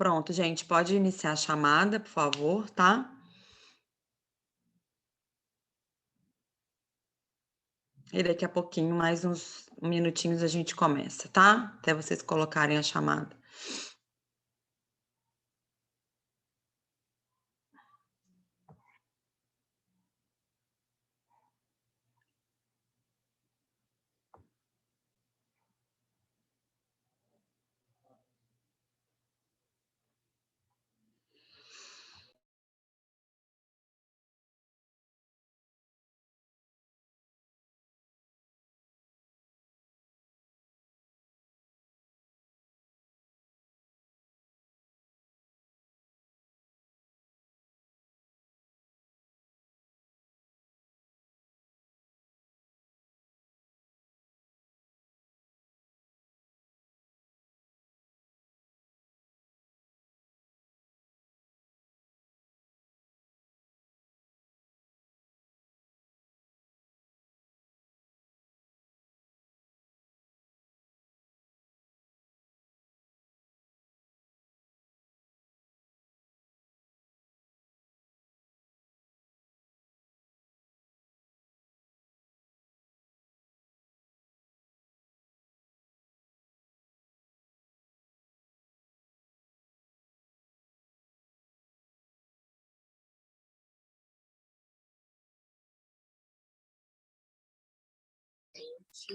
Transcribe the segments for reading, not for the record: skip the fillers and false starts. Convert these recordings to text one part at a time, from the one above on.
Pronto, gente, pode iniciar a chamada, por favor, tá? E daqui a pouquinho, mais uns minutinhos, a gente começa, tá? Até vocês colocarem a chamada.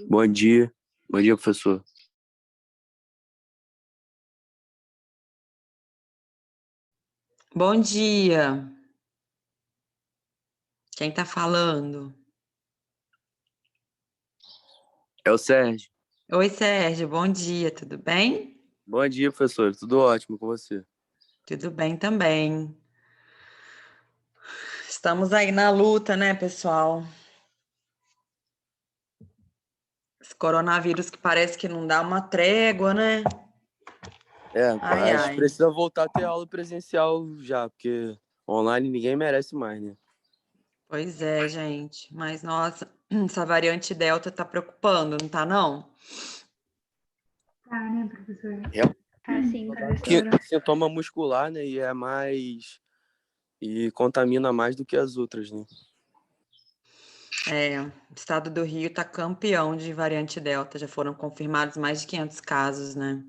Bom dia. Bom dia, professor. Bom dia. Quem tá falando? É o Sérgio. Oi, Sérgio, bom dia, tudo bem? Bom dia, professor. Tudo ótimo com você? Tudo bem também. Estamos aí na luta, né, pessoal? Esse coronavírus que parece que não dá uma trégua, né? Ai, Mas ai. precisa voltar a ter aula presencial já, porque online ninguém merece mais, né? Pois é, gente. Mas, nossa, essa variante Delta tá preocupando, não tá, não? Tá, né, professor? Tá, sim, Que professora. sintoma muscular, né? E é mais. E contamina mais do que as outras, né? É, o estado do Rio tá campeão de variante Delta. Já foram confirmados mais de 500 casos, né?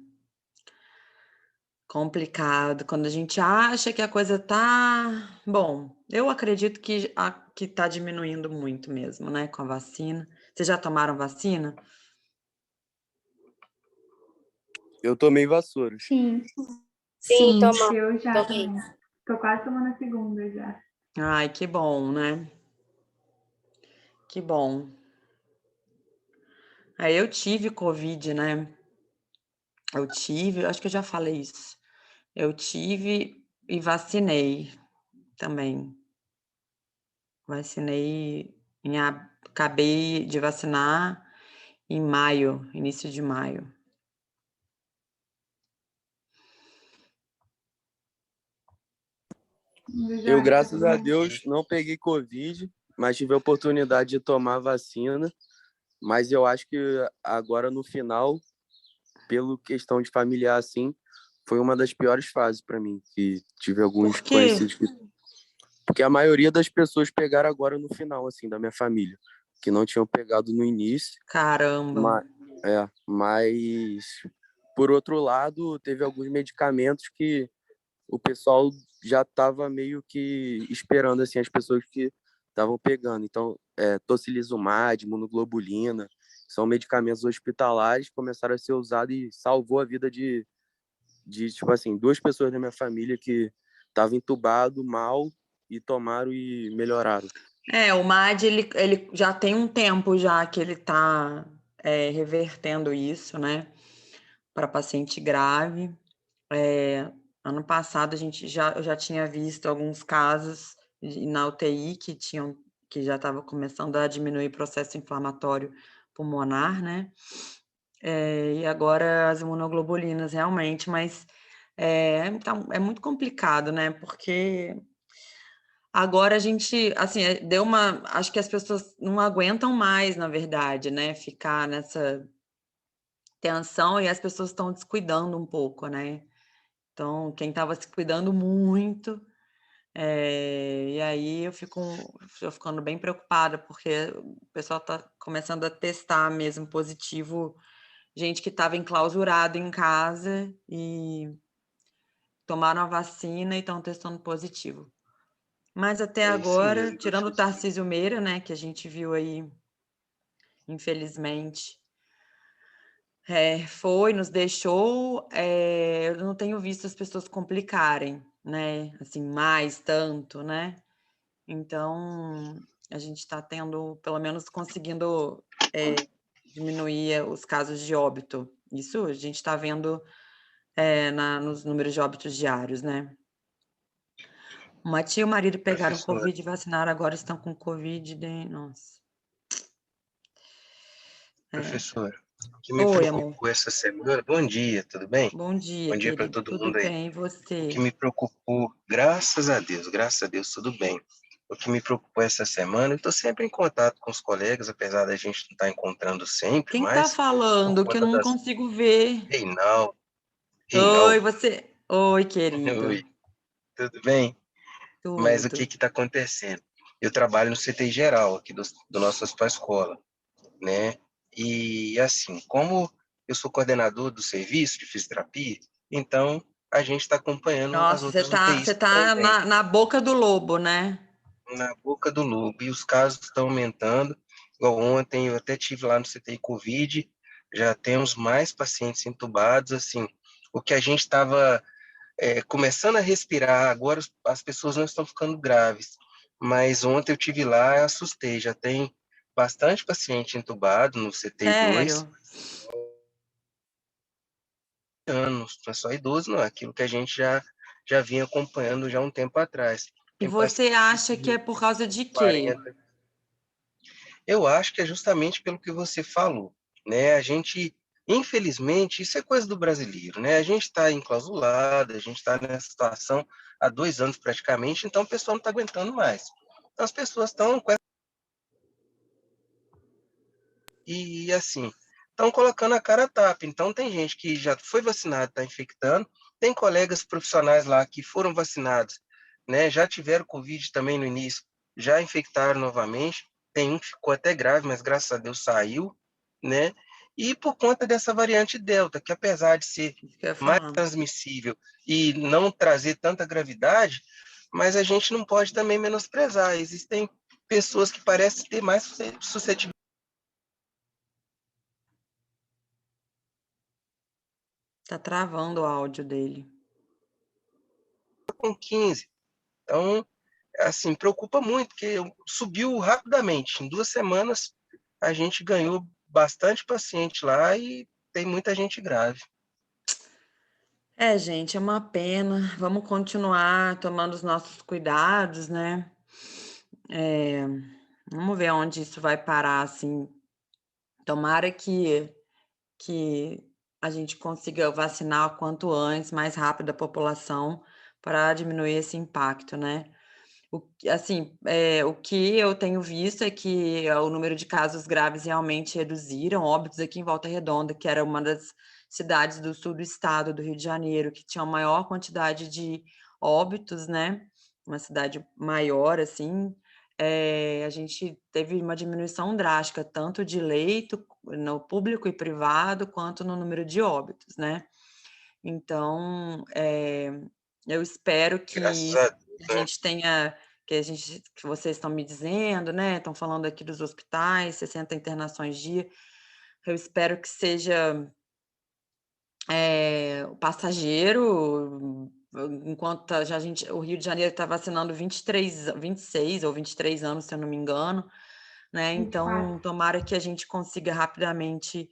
Complicado. Quando a gente acha que a coisa tá... Bom, eu acredito que tá diminuindo muito mesmo, né, com a vacina. Vocês já tomaram vacina? Eu tomei vassouras. Sim, Sim, eu já tomei. também. Tô quase tomando a segunda já. Ai, que bom, né? Que bom. Aí eu tive Covid, né? Acho que eu já falei isso. Eu tive e vacinei também. Acabei de vacinar em maio, início de maio. Eu, graças a Deus, não peguei Covid, mas tive a oportunidade de tomar a vacina. Mas eu acho que agora, no final, pelo questão de familiar, assim, foi uma das piores fases para mim, que tive alguns Por quê? conhecidos que... Porque a maioria das pessoas pegaram agora no final, assim, da minha família, que não tinham pegado no início, Caramba. mas por outro lado, teve alguns medicamentos que o pessoal já estava meio que esperando, assim, as pessoas que estavam pegando. Então, tocilizumab, imunoglobulina, são medicamentos hospitalares que começaram a ser usados e salvou a vida de tipo assim, duas pessoas da minha família que estavam entubado mal e tomaram e melhoraram. O MAD, ele já tem um tempo já que ele tá revertendo isso, né, para paciente grave. Ano passado eu já tinha visto alguns casos na UTI que já estava começando a diminuir o processo inflamatório pulmonar, né? E agora as imunoglobulinas realmente, mas então, é muito complicado, né? Porque agora a gente, assim, acho que as pessoas não aguentam mais, na verdade, né? Ficar nessa tensão e as pessoas estão descuidando um pouco, né? Então, quem estava se cuidando muito, e aí estou ficando bem preocupada, porque o pessoal está começando a testar mesmo positivo, gente que estava enclausurado em casa e tomaram a vacina e estão testando positivo. Mas até É isso agora, mesmo, tirando o professor. Tarcísio Meira, né, que a gente viu aí, infelizmente, nos deixou, eu não tenho visto as pessoas complicarem, né, assim, mais tanto, né. Então, a gente está tendo, pelo menos conseguindo, diminuir os casos de óbito. Isso a gente está vendo, nos números de óbitos diários, né. Uma tia e o marido pegaram Professor, covid e vacinaram, agora estão com covid nossa. É. professor, o que me Oi, amor. preocupou essa semana. Bom dia, tudo bem? Bom dia, Bom dia para querido. todo Tudo mundo aí. bem, e O que você? me preocupou, graças a Deus, tudo bem. O que me preocupou essa semana, eu estou sempre em contato com os colegas, apesar da gente não estar encontrando sempre, Quem tá mas por falando que eu conta não das. consigo ver? Reinaldo, Oi, Reinaldo, você. Oi, querido. oi, tudo bem? Mas o que Tudo. está acontecendo? Eu trabalho no CTI geral aqui do nosso hospital escola, né? E assim, como eu sou coordenador do serviço de fisioterapia, então a gente está acompanhando as Nossa, você outras tá, UTIs você que tá também, na boca do lobo, né? na boca do lobo, e os casos estão aumentando. Igual ontem eu até tive lá no CTI Covid, já temos mais pacientes entubados, assim, o que a gente estava começando a respirar, agora as pessoas não estão ficando graves, mas ontem eu tive lá, assustei, já tem bastante paciente entubado no CTI 2, Sério. anos, não é só idoso, não, é aquilo que a gente já vinha acompanhando já há um tempo atrás. E Tem você acha que é paciente por causa de quê? 40. Eu acho que é justamente pelo que você falou, né? A gente, infelizmente, isso é coisa do brasileiro, né? A gente está enclausulado, a gente está nessa situação há 2 anos praticamente, então o pessoal não está aguentando mais. Então as pessoas estão com e assim, estão colocando a cara a tapa. Então tem gente que já foi vacinada, está infectando, tem colegas profissionais lá que foram vacinados, né? Já tiveram Covid também no início, já infectaram novamente. Tem um que ficou até grave, mas graças a Deus saiu, né? E por conta dessa variante Delta, que apesar de ser Isso que eu ia mais falar. transmissível e não trazer tanta gravidade, mas a gente não pode também menosprezar. Existem pessoas que parecem ter mais suscetibilidade Tá travando o áudio dele. com 15. Então, assim, preocupa muito, porque subiu rapidamente. Em 2 semanas, a gente ganhou bastante paciente lá e tem muita gente grave. Gente, é uma pena. Vamos continuar tomando os nossos cuidados, né? É, vamos ver onde isso vai parar, assim. Tomara que a gente consiga vacinar o quanto antes, mais rápido a população, para diminuir esse impacto, né. Assim, o que eu tenho visto é que o número de casos graves realmente reduziram, óbitos aqui em Volta Redonda, que era uma das cidades do sul do estado do Rio de Janeiro, que tinha a maior quantidade de óbitos, né, uma cidade maior, assim, a gente teve uma diminuição drástica, tanto de leito no público e privado, quanto no número de óbitos, né. Então, eu espero que Graças isso a que Deus, a né? gente tenha que vocês estão me dizendo, né, estão falando aqui dos hospitais, 60 internações dia, eu espero que seja, o passageiro, enquanto já o Rio de Janeiro está vacinando 26 ou 23 anos, se eu não me engano, né, 24. então tomara que a gente consiga rapidamente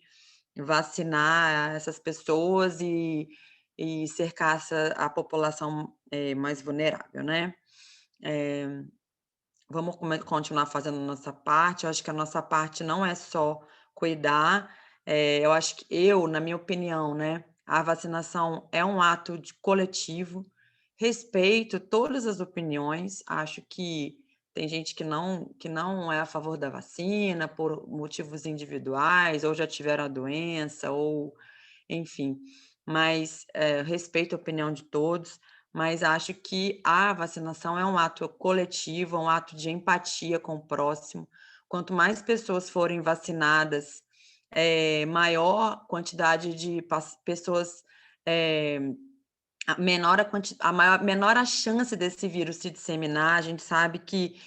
vacinar essas pessoas e cercar a população, mais vulnerável, né. Eh, vamos continuar fazendo a nossa parte, eu acho que a nossa parte não é só cuidar, eu acho que na minha opinião, né, a vacinação é um ato de coletivo, respeito todas as opiniões, acho que tem gente que não é a favor da vacina por motivos individuais, ou já tiveram a doença, ou enfim. mas respeito a opinião de todos, mas acho que a vacinação é um ato coletivo, um ato de empatia com o próximo. Quanto mais pessoas forem vacinadas, maior quantidade de pessoas, menor a chance desse vírus se disseminar. A gente sabe que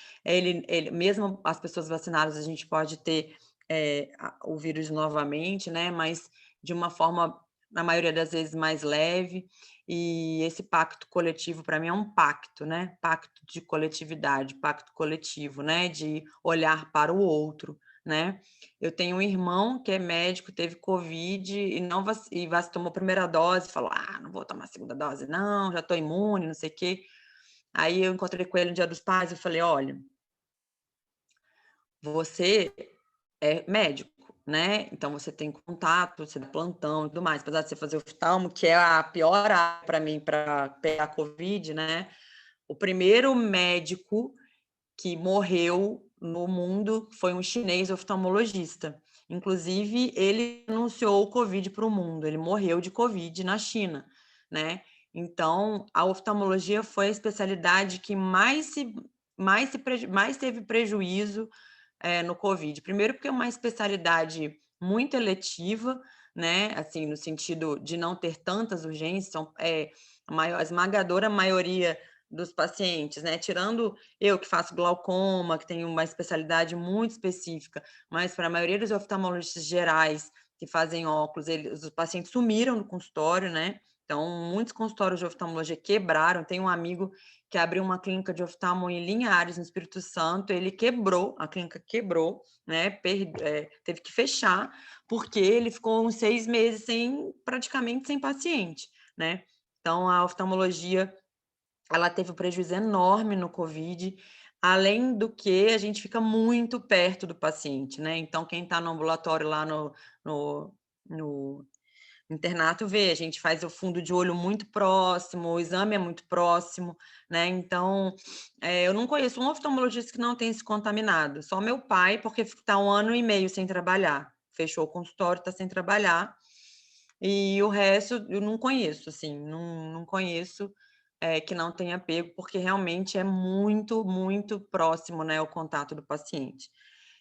mesmo as pessoas vacinadas, a gente pode ter o vírus novamente, né? Mas de uma forma, na maioria das vezes, mais leve. E esse pacto coletivo, para mim, é um pacto, né? Pacto de coletividade, pacto coletivo, né? De olhar para o outro, né? Eu tenho um irmão que é médico, teve Covid e não tomou a primeira dose, falou: não vou tomar a segunda dose, não, já estou imune, não sei o quê. Aí eu encontrei com ele no Dia dos Pais e falei: olha, você é médico, né? Então você tem contato, você dá plantão e tudo mais. Apesar de você fazer oftalmo, que é a pior área para mim para pegar Covid, né? O primeiro médico que morreu no mundo foi um chinês oftalmologista. Inclusive, ele anunciou o Covid para o mundo, ele morreu de Covid na China, né? Então, a oftalmologia foi a especialidade que mais teve prejuízo no Covid. Primeiro, porque é uma especialidade muito eletiva, né? Assim, no sentido de não ter tantas urgências, a esmagadora maioria dos pacientes, né? Tirando eu que faço glaucoma, que tenho uma especialidade muito específica, mas para a maioria dos oftalmologistas gerais que fazem óculos, os pacientes sumiram no consultório, né? Então, muitos consultórios de oftalmologia quebraram. Tem um amigo que abriu uma clínica de oftalmo em Linhares, no Espírito Santo, ele quebrou, a clínica quebrou, né? Teve que fechar, porque ele ficou uns 6 meses praticamente sem paciente, né? Então, a oftalmologia, ela teve um prejuízo enorme no Covid, além do que a gente fica muito perto do paciente, né? Então, quem está no ambulatório lá no internato vê, a gente faz o fundo de olho muito próximo, o exame é muito próximo, né? Então, eu não conheço um oftalmologista que não tenha se contaminado, só meu pai, porque está 1 ano e meio sem trabalhar, fechou o consultório, está sem trabalhar, e o resto eu não conheço, assim, não conheço que não tenha pego, porque realmente é muito, muito próximo, né, o contato do paciente.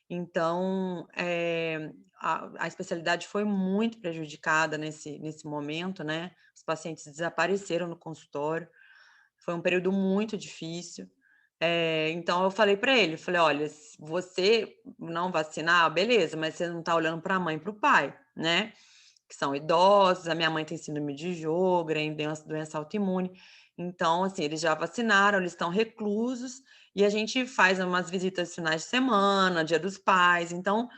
Então, a especialidade foi muito prejudicada nesse momento, né? Os pacientes desapareceram no consultório, foi um período muito difícil. Então, eu falei para ele, falei, olha, se você não vacinar, beleza, mas você não está olhando para a mãe e para o pai, né? Que são idosos, a minha mãe tem síndrome de Sjögren, doença autoimune. Então, assim, eles já vacinaram, eles estão reclusos, e a gente faz umas visitas finais de semana, Dia dos Pais. Então,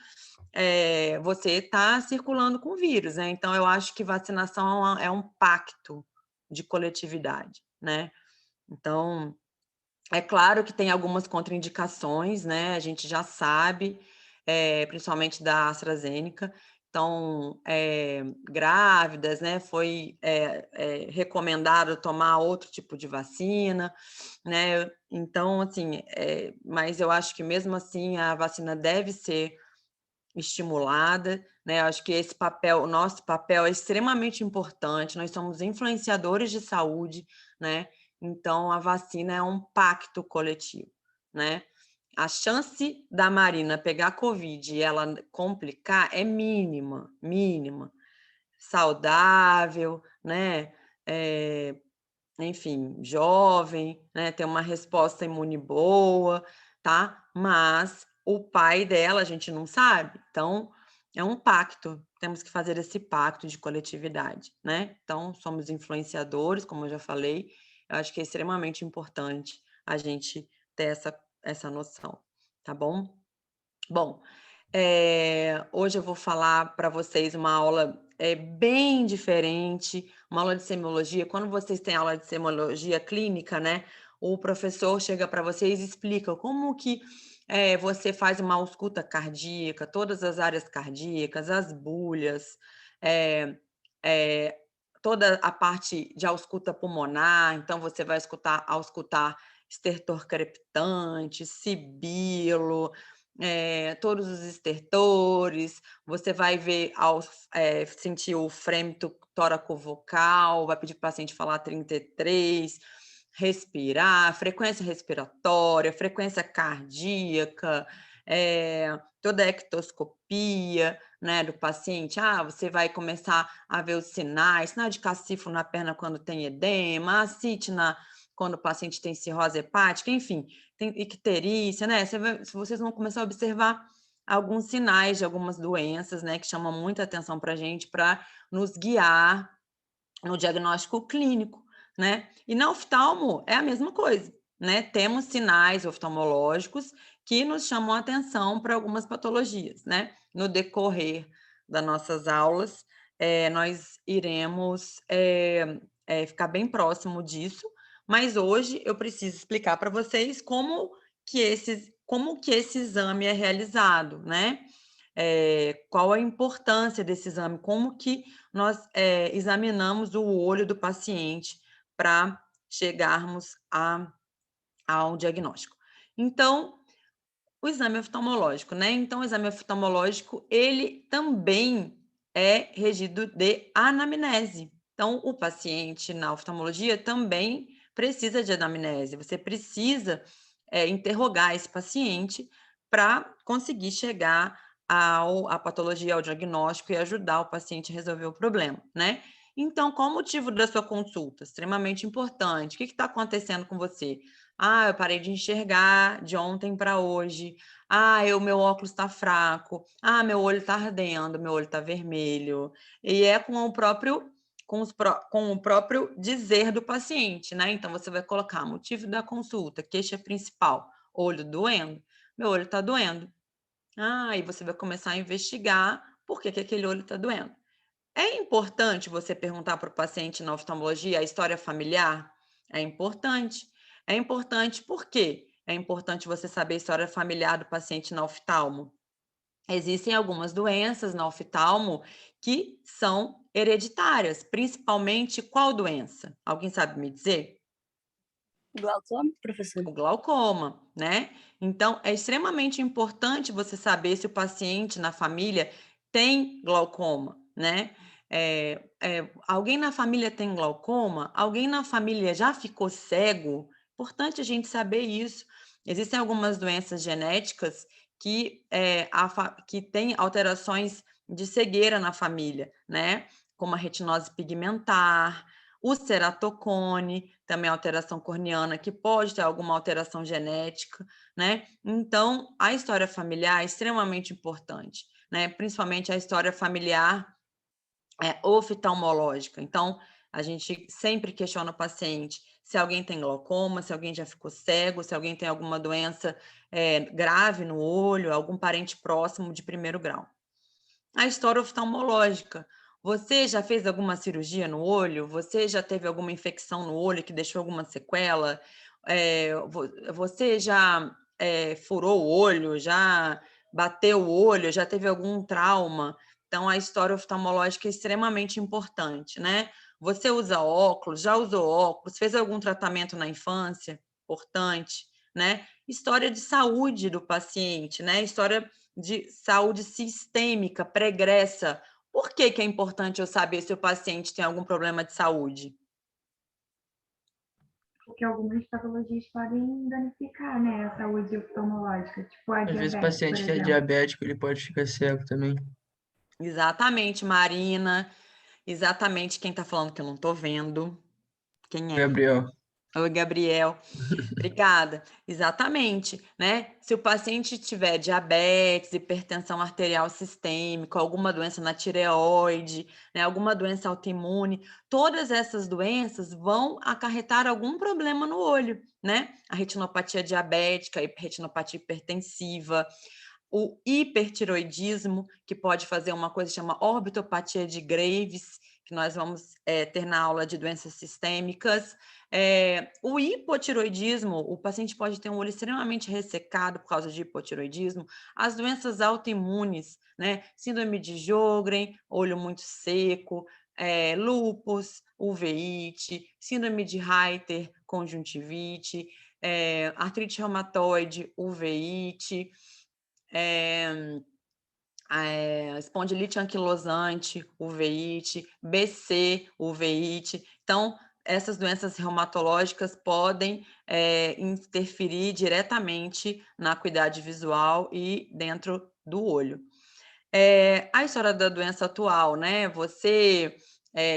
você está circulando com o vírus, né? Então, eu acho que vacinação é um pacto de coletividade, né? Então, é claro que tem algumas contraindicações, né? A gente já sabe, principalmente da AstraZeneca. Então, grávidas, né? Foi recomendado tomar outro tipo de vacina, né? Então, assim, mas eu acho que mesmo assim a vacina deve ser estimulada, né? Eu acho que o nosso papel é extremamente importante. Nós somos influenciadores de saúde, né? Então, a vacina é um pacto coletivo, né? A chance da Marina pegar Covid e ela complicar é mínima, mínima. Saudável, né? Enfim, jovem, né? Tem uma resposta imune boa, tá? Mas o pai dela a gente não sabe. Então, é um pacto. Temos que fazer esse pacto de coletividade, né? Então, somos influenciadores, como eu já falei. Eu acho que é extremamente importante a gente ter essa noção, tá bom? Bom, hoje eu vou falar para vocês uma aula bem diferente, uma aula de semiologia. Quando vocês têm aula de semiologia clínica, né, o professor chega para vocês e explica como que você faz uma ausculta cardíaca, todas as áreas cardíacas, as bulhas, é, é, toda a parte de ausculta pulmonar. Então, você vai auscultar estertor crepitante, sibilo, todos os estertores, você vai ver, sentir o frêmio tóraco-vocal, vai pedir para o paciente falar 33, respirar, frequência respiratória, frequência cardíaca, toda a ectoscopia, né, do paciente. Você vai começar a ver os sinais, sinal de cacifo na perna quando tem edema, ascite quando o paciente tem cirrose hepática, enfim, tem icterícia, né? Vocês vão começar a observar alguns sinais de algumas doenças, né, que chamam muita atenção para a gente, para nos guiar no diagnóstico clínico, né? E na oftalmo é a mesma coisa, né? Temos sinais oftalmológicos que nos chamam a atenção para algumas patologias, né? No decorrer das nossas aulas, nós iremos ficar bem próximo disso, mas hoje eu preciso explicar para vocês como que esse exame é realizado, né? Qual a importância desse exame, como que nós examinamos o olho do paciente para chegarmos ao diagnóstico. Então, o exame oftalmológico, né? Então, o exame oftalmológico, ele também é regido de anamnese. Então, o paciente na oftalmologia também precisa de anamnese. Você precisa interrogar esse paciente para conseguir chegar à patologia, ao diagnóstico e ajudar o paciente a resolver o problema, né? Então, qual o motivo da sua consulta? Extremamente importante. O que está acontecendo com você? Eu parei de enxergar de ontem para hoje. Meu óculos está fraco. Meu olho está ardendo, meu olho está vermelho. E é com o próprio dizer do paciente, né? Então, você vai colocar motivo da consulta, queixa principal, olho doendo. Meu olho está doendo. E você vai começar a investigar por que aquele olho está doendo. É importante você perguntar para o paciente na oftalmologia a história familiar? É importante. É importante por quê? É importante você saber a história familiar do paciente na oftalmo. Existem algumas doenças na oftalmo que são hereditárias, principalmente qual doença? Alguém sabe me dizer? Glaucoma, professor? O glaucoma, né? Então, é extremamente importante você saber se o paciente na família tem glaucoma, né? Alguém na família tem glaucoma? Alguém na família já ficou cego? Importante a gente saber isso. Existem algumas doenças genéticas que têm alterações de cegueira na família, né? Como a retinose pigmentar, o ceratocone, também alteração corneana, que pode ter alguma alteração genética, né? Então, a história familiar é extremamente importante, né? Principalmente a história familiar oftalmológica. Então, a gente sempre questiona o paciente se alguém tem glaucoma, se alguém já ficou cego, se alguém tem alguma doença grave no olho, algum parente próximo de primeiro grau. A história oftalmológica. Você já fez alguma cirurgia no olho? Você já teve alguma infecção no olho que deixou alguma sequela? Você já furou o olho? Já bateu o olho? Já teve algum trauma? Então, a história oftalmológica é extremamente importante, né? Você usa óculos? Já usou óculos? Fez algum tratamento na infância? Importante, né? História de saúde do paciente, né? História de saúde sistêmica, pregressa. Por que é importante eu saber se o paciente tem algum problema de saúde? Porque algumas patologias podem danificar, né, a saúde oftalmológica, tipo a Às vezes o diabetes, por paciente que é exemplo. diabético, ele pode ficar cego também. Exatamente, Marina. Exatamente quem está falando que eu não estou vendo. Quem é? Gabriel. Oi, Gabriel. Obrigada. Exatamente, né? Se o paciente tiver diabetes, hipertensão arterial sistêmica, alguma doença na tireoide, né, alguma doença autoimune, todas essas doenças vão acarretar algum problema no olho, né? A retinopatia diabética, a retinopatia hipertensiva, o hipertiroidismo, que pode fazer uma coisa que chama orbitopatia de Graves, que nós vamos ter na aula de doenças sistêmicas. O hipotiroidismo, o paciente pode ter um olho extremamente ressecado por causa de hipotiroidismo. As doenças autoimunes, né? Síndrome de Sjögren, olho muito seco, lúpus, uveíte, síndrome de Reiter, conjuntivite, artrite reumatoide, uveíte, espondilite anquilosante, uveíte, BC, uveíte. Então, essas doenças reumatológicas podem interferir diretamente na acuidade visual e dentro do olho. A história da doença atual, né? Você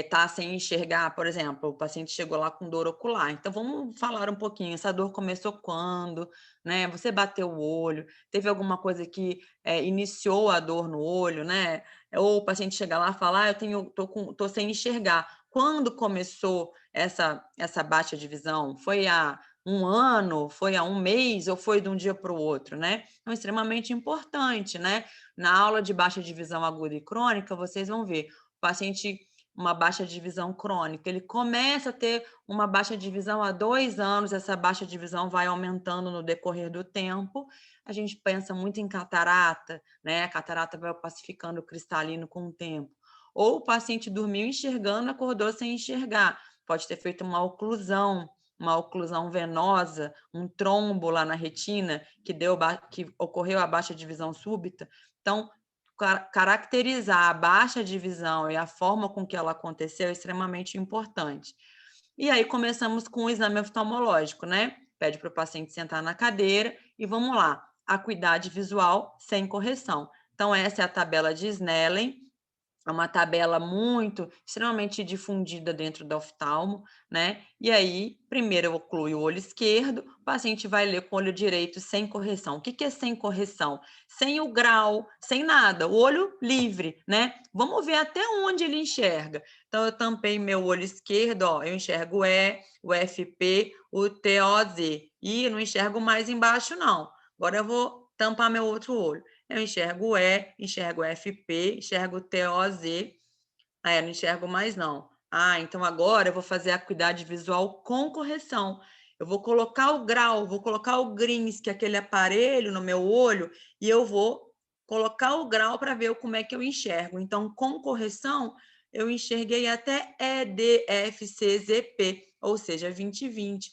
tá sem enxergar, por exemplo, o paciente chegou lá com dor ocular. Então, vamos falar um pouquinho. Essa dor começou quando, né? Você bateu o olho, teve alguma coisa que iniciou a dor no olho, né? Ou o paciente chega lá e fala, tô sem enxergar. Quando começou essa baixa de visão? Foi há um ano? Foi há um mês? Ou foi de um dia para o outro, né? Então, é extremamente importante, né? Na aula de baixa de visão aguda e crônica, vocês vão ver o paciente, uma baixa de visão crônica, ele começa a ter uma baixa de visão há 2 anos, essa baixa de visão vai aumentando no decorrer do tempo. A gente pensa muito em catarata, né? A catarata vai opacificando o cristalino com o tempo. Ou o paciente dormiu enxergando, acordou sem enxergar. Pode ter feito uma oclusão venosa, um trombo lá na retina, que ocorreu a baixa de visão súbita. Então, caracterizar a baixa de visão e a forma com que ela aconteceu é extremamente importante. E aí começamos com o exame oftalmológico, né? Pede para o paciente sentar na cadeira e vamos lá, acuidade visual sem correção. Então, essa é a tabela de Snellen. É uma tabela extremamente difundida dentro do oftalmo, né? E aí, primeiro eu ocluo o olho esquerdo, o paciente vai ler com o olho direito sem correção. O que é sem correção? Sem o grau, sem nada, o olho livre, né? Vamos ver até onde ele enxerga. Então, eu tampei meu olho esquerdo, ó, eu enxergo o E, o FP, o TOZ, e não enxergo mais embaixo, não. Agora eu vou tampar meu outro olho. Eu enxergo o E, enxergo o FP, enxergo o TOZ. Eu não enxergo mais, não. Então agora eu vou fazer a acuidade visual com correção. Eu vou colocar o grau, vou colocar o Grins, que é aquele aparelho no meu olho, e eu vou colocar o grau para ver como é que eu enxergo. Então, com correção, eu enxerguei até EDFCZP, ou seja, 20/20.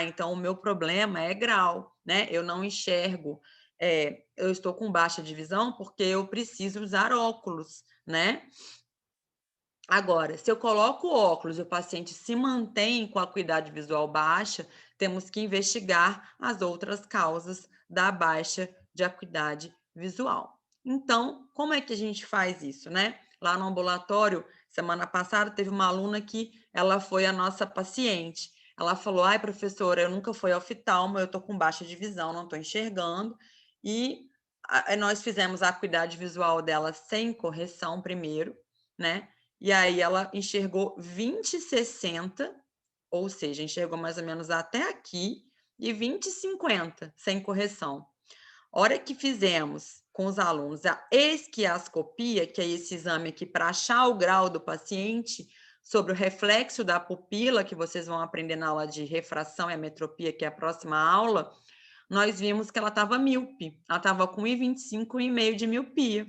Então o meu problema é grau, né? Eu não enxergo. Eu estou com baixa de visão porque eu preciso usar óculos, né? Agora, se eu coloco óculos e o paciente se mantém com a acuidade visual baixa, temos que investigar as outras causas da baixa de acuidade visual. Então, como é que a gente faz isso, né? Lá no ambulatório, semana passada, teve uma aluna que ela foi a nossa paciente. Ela falou, professora, eu nunca fui oftalmo, eu tô com baixa de visão, não tô enxergando. E nós fizemos a acuidade visual dela sem correção primeiro, né? E aí ela enxergou 20/60, ou seja, enxergou mais ou menos até aqui, e 20/50, sem correção. Hora que fizemos com os alunos a esquiascopia, que é esse exame aqui para achar o grau do paciente sobre o reflexo da pupila, que vocês vão aprender na aula de refração e ametropia, que é a próxima aula, nós vimos que ela estava míope, ela estava com 1,25, 1,5 de miopia.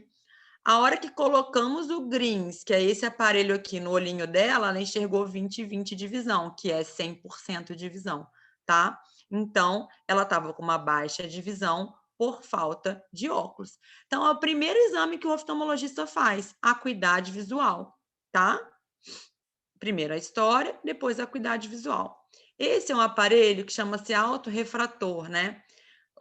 A hora que colocamos o Grins, que é esse aparelho aqui no olhinho dela, ela enxergou 20/20 de visão, que é 100% de visão, tá? Então, ela estava com uma baixa de visão por falta de óculos. Então, é o primeiro exame que o oftalmologista faz, acuidade visual, tá? Primeiro a história, depois a acuidade visual. Esse é um aparelho que chama-se autorrefrator, né?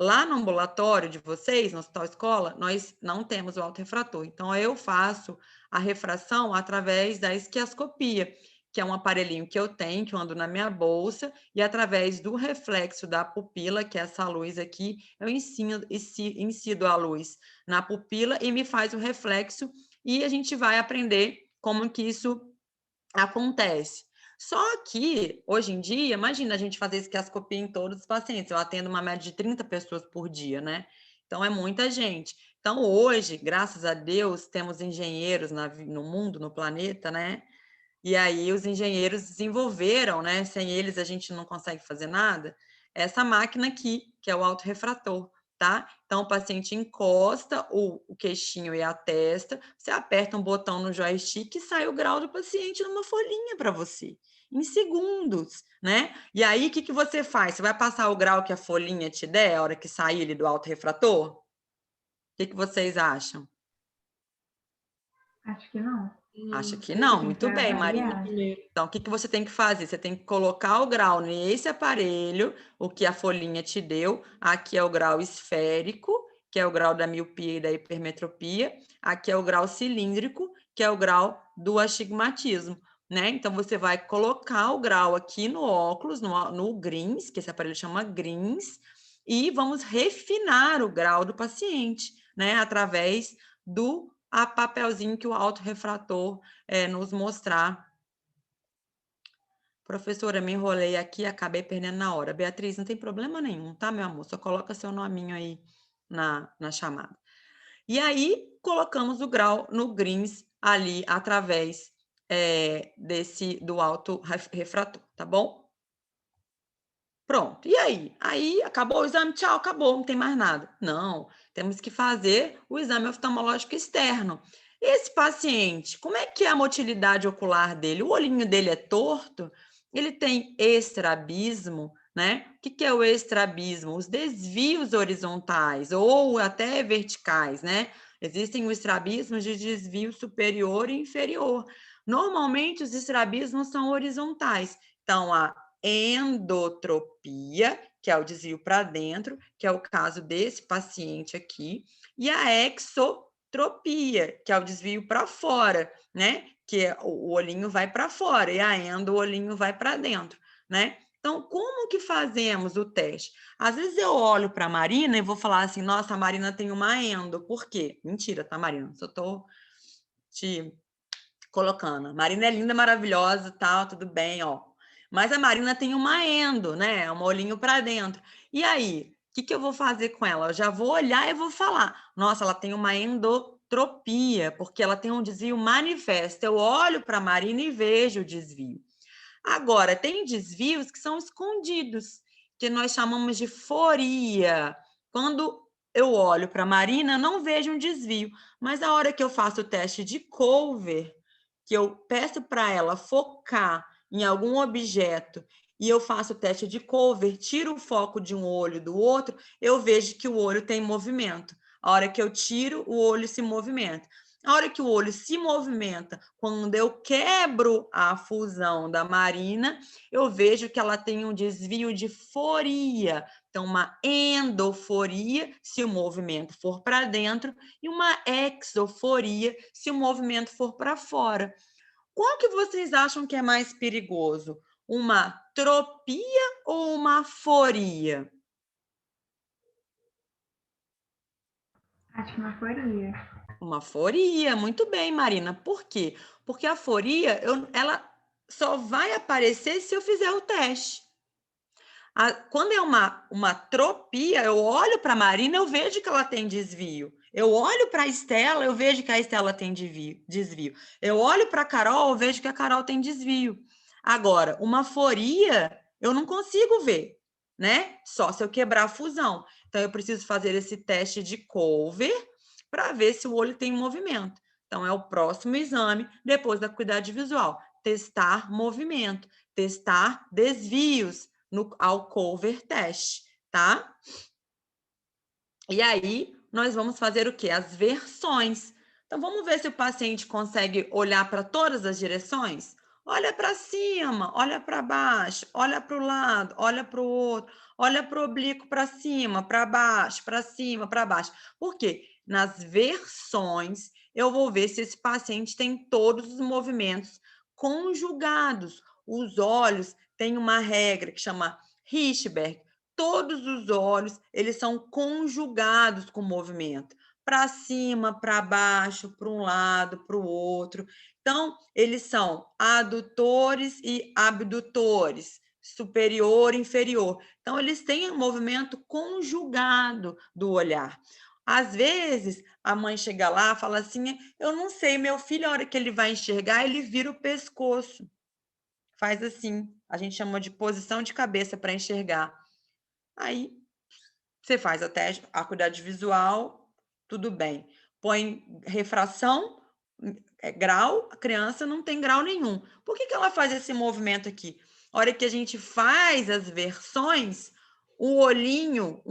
Lá no ambulatório de vocês, no Hospital Escola, nós não temos o autorrefrator. Então, eu faço a refração através da esquiascopia, que é um aparelhinho que eu tenho, que eu ando na minha bolsa, e através do reflexo da pupila, que é essa luz aqui, eu incido a luz na pupila e me faz o reflexo, e a gente vai aprender como que isso acontece. Só que, hoje em dia, imagina a gente fazer esquiascopia em todos os pacientes. Eu atendo uma média de 30 pessoas por dia, né? Então, é muita gente. Então, hoje, graças a Deus, temos engenheiros no mundo, no planeta, né? E aí, os engenheiros desenvolveram, né? Sem eles, a gente não consegue fazer nada. Essa máquina aqui, que é o autorrefrator, tá? Então, o paciente encosta o queixinho e a testa, você aperta um botão no joystick e sai o grau do paciente numa folhinha para você, em segundos, né? E aí, o que você faz? Você vai passar o grau que a folhinha te der, a hora que sair ele do autorrefrator? que vocês acham? Acho que não. Acha que não? Tem Muito que bem, avaliar. Marina. Então, o que você tem que fazer? Você tem que colocar o grau nesse aparelho, o que a folhinha te deu. Aqui é o grau esférico, que é o grau da miopia e da hipermetropia. Aqui é o grau cilíndrico, que é o grau do astigmatismo, né? Então, você vai colocar o grau aqui no óculos, no GRINS, que esse aparelho chama GRINS, e vamos refinar o grau do paciente, né? Através do papelzinho que o autorrefrator nos mostrar. Professora, me enrolei aqui, acabei perdendo na hora. Beatriz, não tem problema nenhum, tá, meu amor? Só coloca seu nominho aí na chamada. E aí, colocamos o grau no GRINS ali, através do autorrefrator, tá bom? Pronto. E aí? Aí acabou o exame, tchau, acabou, não tem mais nada. Não, temos que fazer o exame oftalmológico externo. Esse paciente, como é que é a motilidade ocular dele? O olhinho dele é torto? Ele tem estrabismo, né? O que é o estrabismo? Os desvios horizontais ou até verticais, né? Existem os estrabismos de desvio superior e inferior. Normalmente, os estrabismos são horizontais. Então, a endotropia, que é o desvio para dentro, que é o caso desse paciente aqui, e a exotropia, que é o desvio para fora, né? Que o olhinho vai para fora, e a endo, o olhinho vai para dentro, né? Então, como que fazemos o teste? Às vezes eu olho para a Marina e vou falar assim, nossa, a Marina tem uma endo. Por quê? Mentira, tá, Marina? Só tô te colocando. Marina é linda, maravilhosa, tal, tudo bem, ó. Mas a Marina tem uma endo, né? Um olhinho para dentro. E aí, o que eu vou fazer com ela? Eu já vou olhar e vou falar. Nossa, ela tem uma endotropia, porque ela tem um desvio manifesto. Eu olho para a Marina e vejo o desvio. Agora, tem desvios que são escondidos, que nós chamamos de foria. Quando eu olho para a Marina, não vejo um desvio. Mas a hora que eu faço o teste de Culver, que eu peço para ela focar em algum objeto e eu faço o teste de Culver, tiro o foco de um olho do outro, eu vejo que o olho tem movimento. A hora que eu tiro, o olho se movimenta. A hora que o olho se movimenta, quando eu quebro a fusão da Marina, eu vejo que ela tem um desvio de foria. Então, uma endoforia, se o movimento for para dentro, e uma exoforia, se o movimento for para fora. Qual que vocês acham que é mais perigoso? Uma tropia ou uma foria? Acho que uma foria. Uma foria, muito bem, Marina. Por quê? Porque a foria, ela só vai aparecer se eu fizer o teste. Quando é uma tropia, eu olho para a Marina, eu vejo que ela tem desvio. Eu olho para a Estela, eu vejo que a Estela tem desvio. Eu olho para a Carol, eu vejo que a Carol tem desvio. Agora, uma foria, eu não consigo ver, né? Só se eu quebrar a fusão. Então, eu preciso fazer esse teste de Culver para ver se o olho tem movimento. Então, é o próximo exame, depois da acuidade visual. Testar movimento, testar desvios ao Culver test, tá? E aí, nós vamos fazer o quê? As versões. Então, vamos ver se o paciente consegue olhar para todas as direções? Olha para cima, olha para baixo, olha para o lado, olha para o outro, olha para o oblíquo para cima, para baixo, para cima, para baixo. Por quê? Nas versões, eu vou ver se esse paciente tem todos os movimentos conjugados. Os olhos têm uma regra que chama Hirschberg. Todos os olhos, eles são conjugados com o movimento. Para cima, para baixo, para um lado, para o outro. Então, eles são adutores e abdutores, superior e inferior. Então, eles têm um movimento conjugado do olhar. Às vezes, a mãe chega lá e fala assim, eu não sei, meu filho, a hora que ele vai enxergar, ele vira o pescoço. Faz assim, a gente chama de posição de cabeça para enxergar. Aí, você faz a teste, a acuidade visual, tudo bem. Põe refração, grau, a criança não tem grau nenhum. Por que ela faz esse movimento aqui? A hora que a gente faz as versões, um olhinho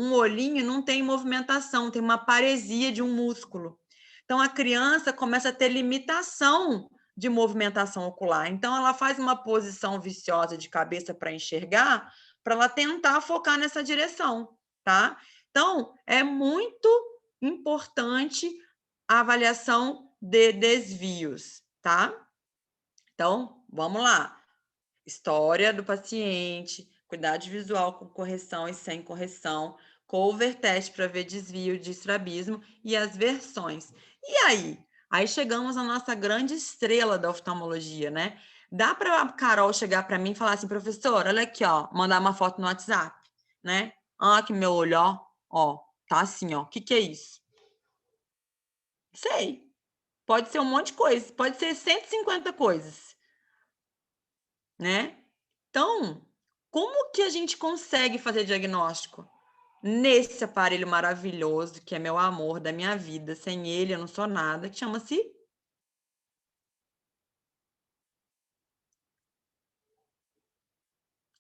não tem movimentação, tem uma paresia de um músculo. Então, a criança começa a ter limitação de movimentação ocular. Então, ela faz uma posição viciosa de cabeça para enxergar, para ela tentar focar nessa direção, tá? Então, é muito importante a avaliação de desvios, tá? Então, vamos lá. História do paciente, cuidado visual com correção e sem correção, cover test para ver desvio de estrabismo e as versões. E aí? Aí chegamos à nossa grande estrela da oftalmologia, né? Dá para a Carol chegar para mim e falar assim, professor, olha aqui, ó, mandar uma foto no WhatsApp, né? Ah, que meu olho, ó, tá assim, ó. O que é isso? Sei. Pode ser um monte de coisa, pode ser 150 coisas, né? Então, como que a gente consegue fazer diagnóstico nesse aparelho maravilhoso, que é meu amor da minha vida? Sem ele eu não sou nada, que chama-se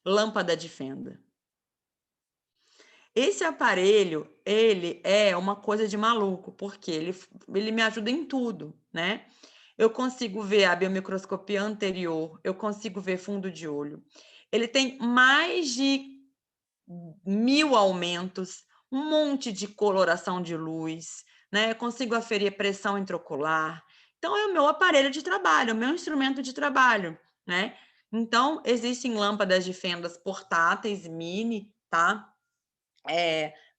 lâmpada de fenda. Esse aparelho, ele é uma coisa de maluco, porque ele me ajuda em tudo, né? Eu consigo ver a biomicroscopia anterior, eu consigo ver fundo de olho. Ele tem mais de 1000 aumentos, um monte de coloração de luz, né? Eu consigo aferir pressão intraocular. Então, é o meu aparelho de trabalho, é o meu instrumento de trabalho, né? Então, existem lâmpadas de fendas portáteis, mini, tá?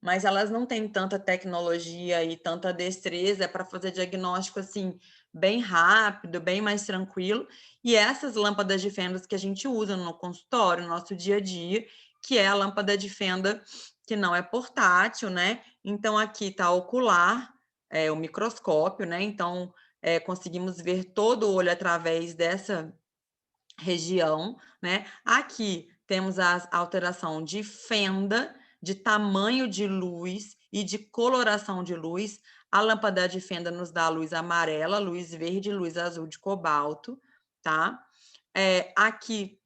Mas elas não têm tanta tecnologia e tanta destreza para fazer diagnóstico assim bem rápido, bem mais tranquilo. E essas lâmpadas de fendas que a gente usa no consultório, no nosso dia a dia, que é a lâmpada de fenda que não é portátil, né? Então aqui está ocular, o microscópio, né? Então conseguimos ver todo o olho através dessa região, né? Aqui temos a alteração de fenda, de tamanho de luz e de coloração de luz. A lâmpada de fenda nos dá luz amarela, luz verde, luz azul de cobalto, tá? Aqui,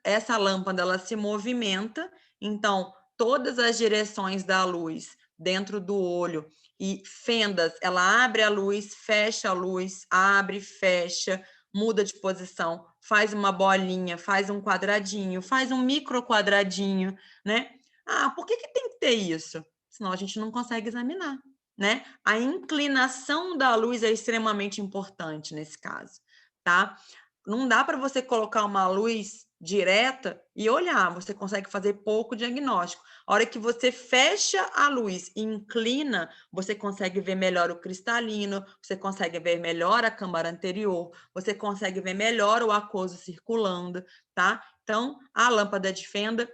essa lâmpada, ela se movimenta, então, todas as direções da luz dentro do olho e fendas, ela abre a luz, fecha a luz, abre, fecha, muda de posição, faz uma bolinha, faz um quadradinho, faz um micro quadradinho, né? Ah, por que tem que ter isso? Senão a gente não consegue examinar, né? A inclinação da luz é extremamente importante nesse caso, tá? Não dá para você colocar uma luz direta e olhar, você consegue fazer pouco diagnóstico. A hora que você fecha a luz e inclina, você consegue ver melhor o cristalino, você consegue ver melhor a câmara anterior, você consegue ver melhor o aquoso circulando, tá? Então, a lâmpada de fenda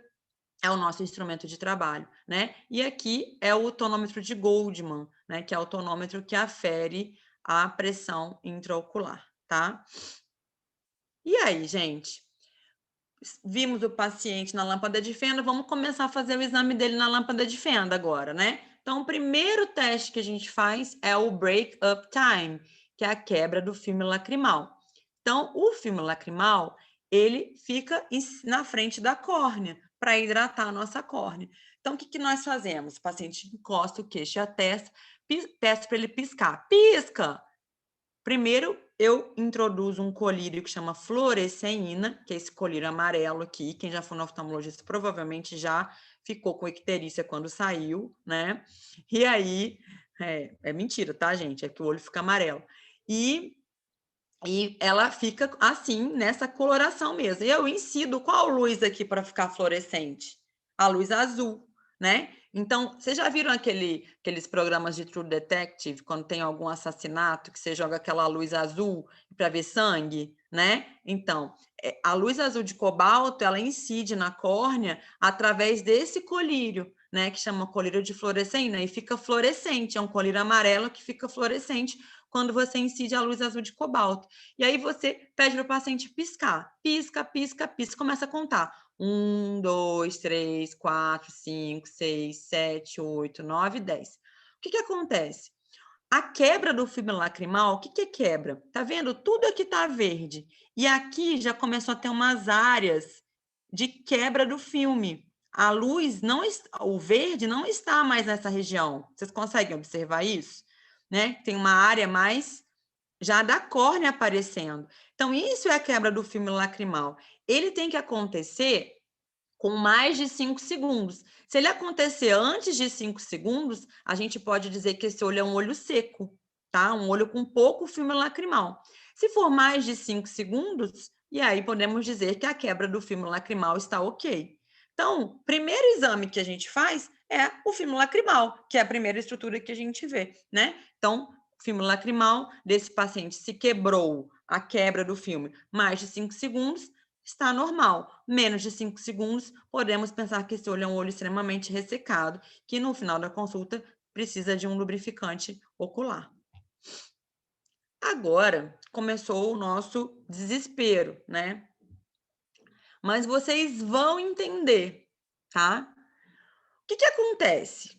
é o nosso instrumento de trabalho, né? E aqui é o tonômetro de Goldman, né? Que é o tonômetro que afere a pressão intraocular, tá? E aí, gente? Vimos o paciente na lâmpada de fenda, vamos começar a fazer o exame dele na lâmpada de fenda agora, né? Então, o primeiro teste que a gente faz é o break-up time, que é a quebra do filme lacrimal. Então, o filme lacrimal, ele fica na frente da córnea, para hidratar a nossa córnea. Então, o que nós fazemos? O paciente encosta o queixo e a testa, peço para ele piscar. Pisca! Primeiro, eu introduzo um colírio que chama fluoresceína, que é esse colírio amarelo aqui. Quem já foi no oftalmologista provavelmente já ficou com icterícia quando saiu, né? E aí, é mentira, tá, gente? É que o olho fica amarelo. E ela fica assim, nessa coloração mesmo. E eu incido qual luz aqui para ficar fluorescente? A luz azul, né? Então, vocês já viram aqueles programas de True Detective, quando tem algum assassinato, que você joga aquela luz azul para ver sangue, né? Então, a luz azul de cobalto, ela incide na córnea através desse colírio, né? Que chama colírio de fluoresceína, e fica fluorescente, é um colírio amarelo que fica fluorescente quando você incide a luz azul de cobalto. E aí você pede para o paciente piscar. Pisca, pisca, pisca, começa a contar. 1, 2, 3, 4, 5, 6, 7, 8, 9, 10. O que acontece? A quebra do filme lacrimal, o que é quebra? Tá vendo? Tudo aqui tá verde. E aqui já começou a ter umas áreas de quebra do filme. a luz não, o verde não está mais nessa região. Vocês conseguem observar isso? Né? Tem uma área mais já da córnea aparecendo. Então, isso é a quebra do filme lacrimal. Ele tem que acontecer com mais de 5 segundos. Se ele acontecer antes de 5 segundos, a gente pode dizer que esse olho é um olho seco, tá? Um olho com pouco filme lacrimal. Se for mais de 5 segundos, e aí podemos dizer que a quebra do filme lacrimal está ok. Então, o primeiro exame que a gente faz é o filme lacrimal, que é a primeira estrutura que a gente vê, né? Então, filme lacrimal desse paciente se quebrou, a quebra do filme, mais de 5 segundos, está normal. Menos de 5 segundos, podemos pensar que esse olho é um olho extremamente ressecado, que no final da consulta precisa de um lubrificante ocular. Agora começou o nosso desespero, né? Mas vocês vão entender, tá? O que acontece?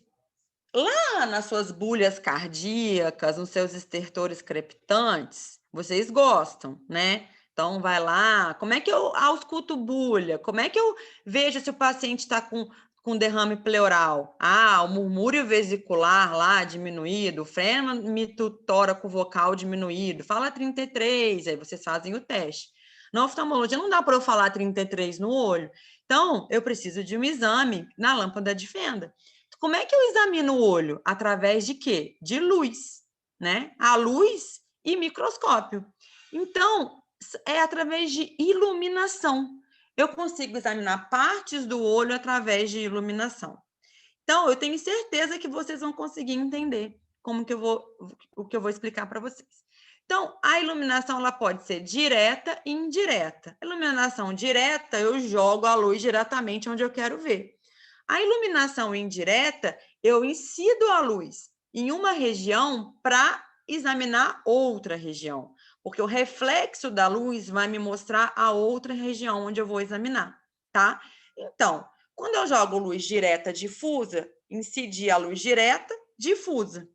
Lá nas suas bulhas cardíacas, nos seus estertores crepitantes, vocês gostam, né? Então, vai lá. Como é que eu ausculto bulha? Como é que eu vejo se o paciente está com derrame pleural? Ah, o murmúrio vesicular lá diminuído, o frênito tóraco vocal diminuído. Fala 33, aí vocês fazem o teste. Na oftalmologia não dá para eu falar 33 no olho. Então, eu preciso de um exame na lâmpada de fenda. Como é que eu examino o olho? Através de quê? De luz, né? A luz e microscópio. Então, é através de iluminação. Eu consigo examinar partes do olho através de iluminação. Então, eu tenho certeza que vocês vão conseguir entender o que eu vou explicar para vocês. Então, a iluminação ela pode ser direta e indireta. A iluminação direta, eu jogo a luz diretamente onde eu quero ver. A iluminação indireta, eu incido a luz em uma região para examinar outra região, porque o reflexo da luz vai me mostrar a outra região onde eu vou examinar, tá? Então, quando eu jogo luz direta difusa, incidi a luz direta difusa.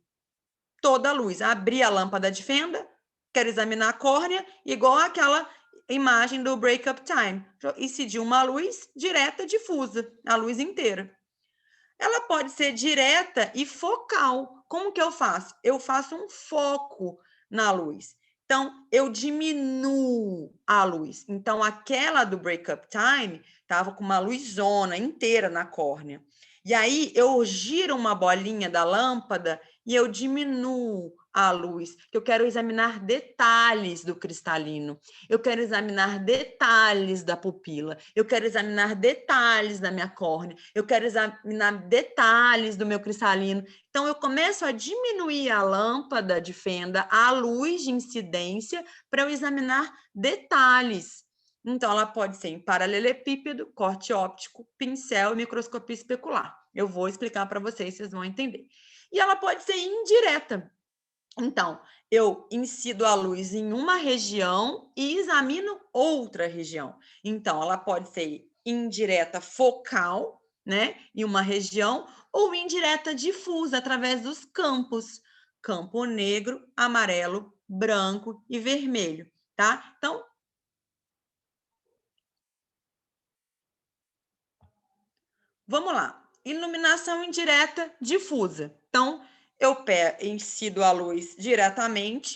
Toda a luz. Abri a lâmpada de fenda, quero examinar a córnea, igual aquela imagem do break-up time. Incidi uma luz direta difusa, a luz inteira. Ela pode ser direta e focal. Como que eu faço? Eu faço um foco na luz. Então, eu diminuo a luz. Então, aquela do break-up time estava com uma luzona inteira na córnea. E aí, eu giro uma bolinha da lâmpada e eu diminuo a luz. Eu quero examinar detalhes do cristalino. Eu quero examinar detalhes da pupila. Eu quero examinar detalhes da minha córnea. Eu quero examinar detalhes do meu cristalino. Então, eu começo a diminuir a lâmpada de fenda, a luz de incidência, para eu examinar detalhes. Então, ela pode ser em paralelepípedo, corte óptico, pincel e microscopia especular. Eu vou explicar para vocês, vocês vão entender. E ela pode ser indireta. Então, eu incido a luz em uma região e examino outra região. Então, ela pode ser indireta focal, né, em uma região, ou indireta difusa, através dos campos. Campo negro, amarelo, branco e vermelho, tá? Então, vamos lá. Iluminação indireta difusa. Então, eu incido a luz diretamente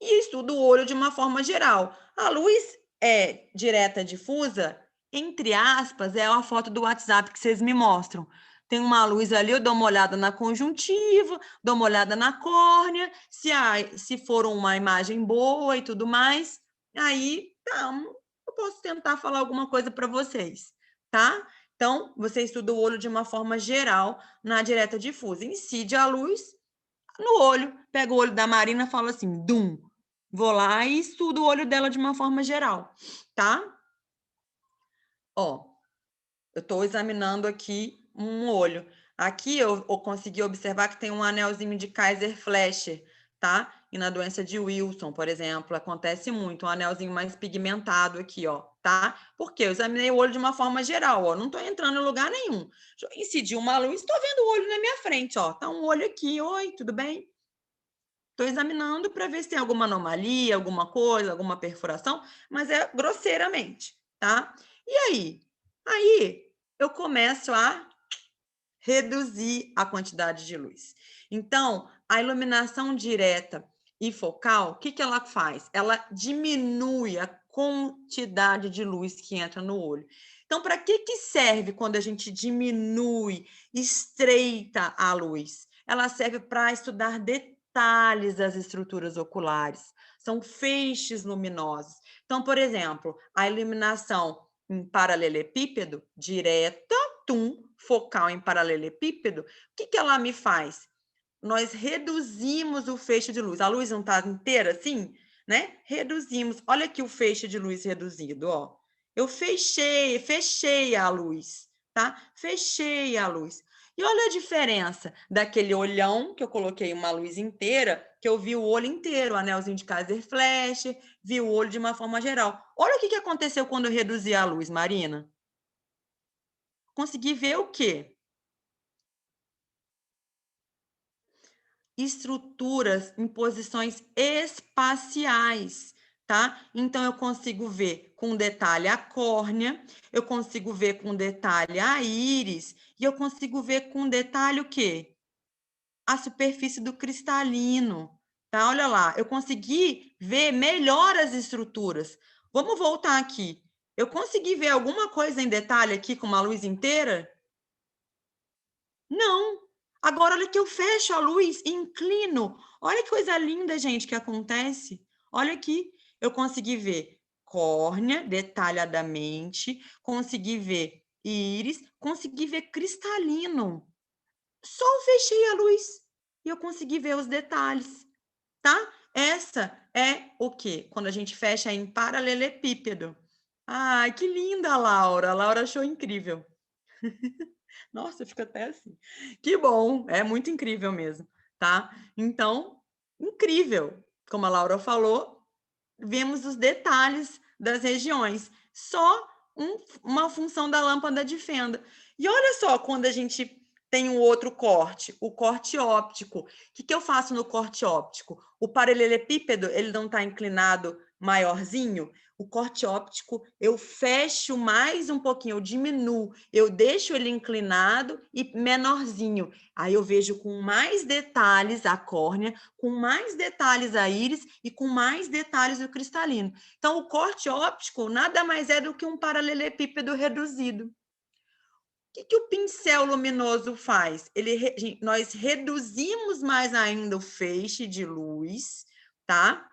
e estudo o olho de uma forma geral. A luz é direta difusa, entre aspas, é a foto do WhatsApp que vocês me mostram. Tem uma luz ali, eu dou uma olhada na conjuntiva, dou uma olhada na córnea, se for uma imagem boa e tudo mais, aí tá, eu posso tentar falar alguma coisa para vocês, tá? Então, você estuda o olho de uma forma geral na direta difusa. Incide a luz no olho. Pega o olho da Marina e fala assim, dum. Vou lá e estudo o olho dela de uma forma geral, tá? Ó, eu estou examinando aqui um olho. Aqui eu consegui observar que tem um anelzinho de Kaiser-Fleischer, tá? E na doença de Wilson, por exemplo, acontece muito, um anelzinho mais pigmentado aqui, ó, tá? Porque eu examinei o olho de uma forma geral, ó, não tô entrando em lugar nenhum. Incidi uma luz, tô vendo o olho na minha frente, ó, tá um olho aqui, oi, tudo bem? Tô examinando para ver se tem alguma anomalia, alguma coisa, alguma perfuração, mas é grosseiramente, tá? E aí? Aí eu começo a reduzir a quantidade de luz. Então, a iluminação direta e focal, o que ela faz? Ela diminui a quantidade de luz que entra no olho. Então, para que serve quando a gente diminui, estreita a luz? Ela serve para estudar detalhes das estruturas oculares. São feixes luminosos. Então, por exemplo, a iluminação em paralelepípedo, direta, focal em paralelepípedo, o que ela me faz? Nós reduzimos o feixe de luz. A luz não está inteira assim, né? Reduzimos. Olha aqui o feixe de luz reduzido, ó. Eu fechei a luz, tá? Fechei a luz. E olha a diferença daquele olhão, que eu coloquei uma luz inteira, que eu vi o olho inteiro, o anelzinho de Kaiser Flash, vi o olho de uma forma geral. Olha o que aconteceu quando eu reduzi a luz, Marina. Consegui ver o quê? Estruturas em posições espaciais, tá? Então, eu consigo ver com detalhe a córnea, eu consigo ver com detalhe a íris, e eu consigo ver com detalhe o quê? A superfície do cristalino, tá? Olha lá, eu consegui ver melhor as estruturas. Vamos voltar aqui. Eu consegui ver alguma coisa em detalhe aqui com uma luz inteira? Não. Agora, olha que eu fecho a luz e inclino. Olha que coisa linda, gente, que acontece. Olha aqui. Eu consegui ver córnea detalhadamente, consegui ver íris, consegui ver cristalino. Só eu fechei a luz e eu consegui ver os detalhes, tá? Essa é o quê? Quando a gente fecha em paralelepípedo. Ai, que linda, Laura. A Laura achou incrível. Nossa, fica até assim. Que bom, é muito incrível mesmo, tá? Então, incrível. Como a Laura falou, vemos os detalhes das regiões. Só uma função da lâmpada de fenda. E olha só, quando a gente tem um outro corte, o corte óptico. O que eu faço no corte óptico? O paralelepípedo, ele não está inclinado maiorzinho? O corte óptico, eu fecho mais um pouquinho, eu diminuo, eu deixo ele inclinado e menorzinho. Aí eu vejo com mais detalhes a córnea, com mais detalhes a íris e com mais detalhes o cristalino. Então, o corte óptico nada mais é do que um paralelepípedo reduzido. O que o pincel luminoso faz? Nós reduzimos mais ainda o feixe de luz, tá?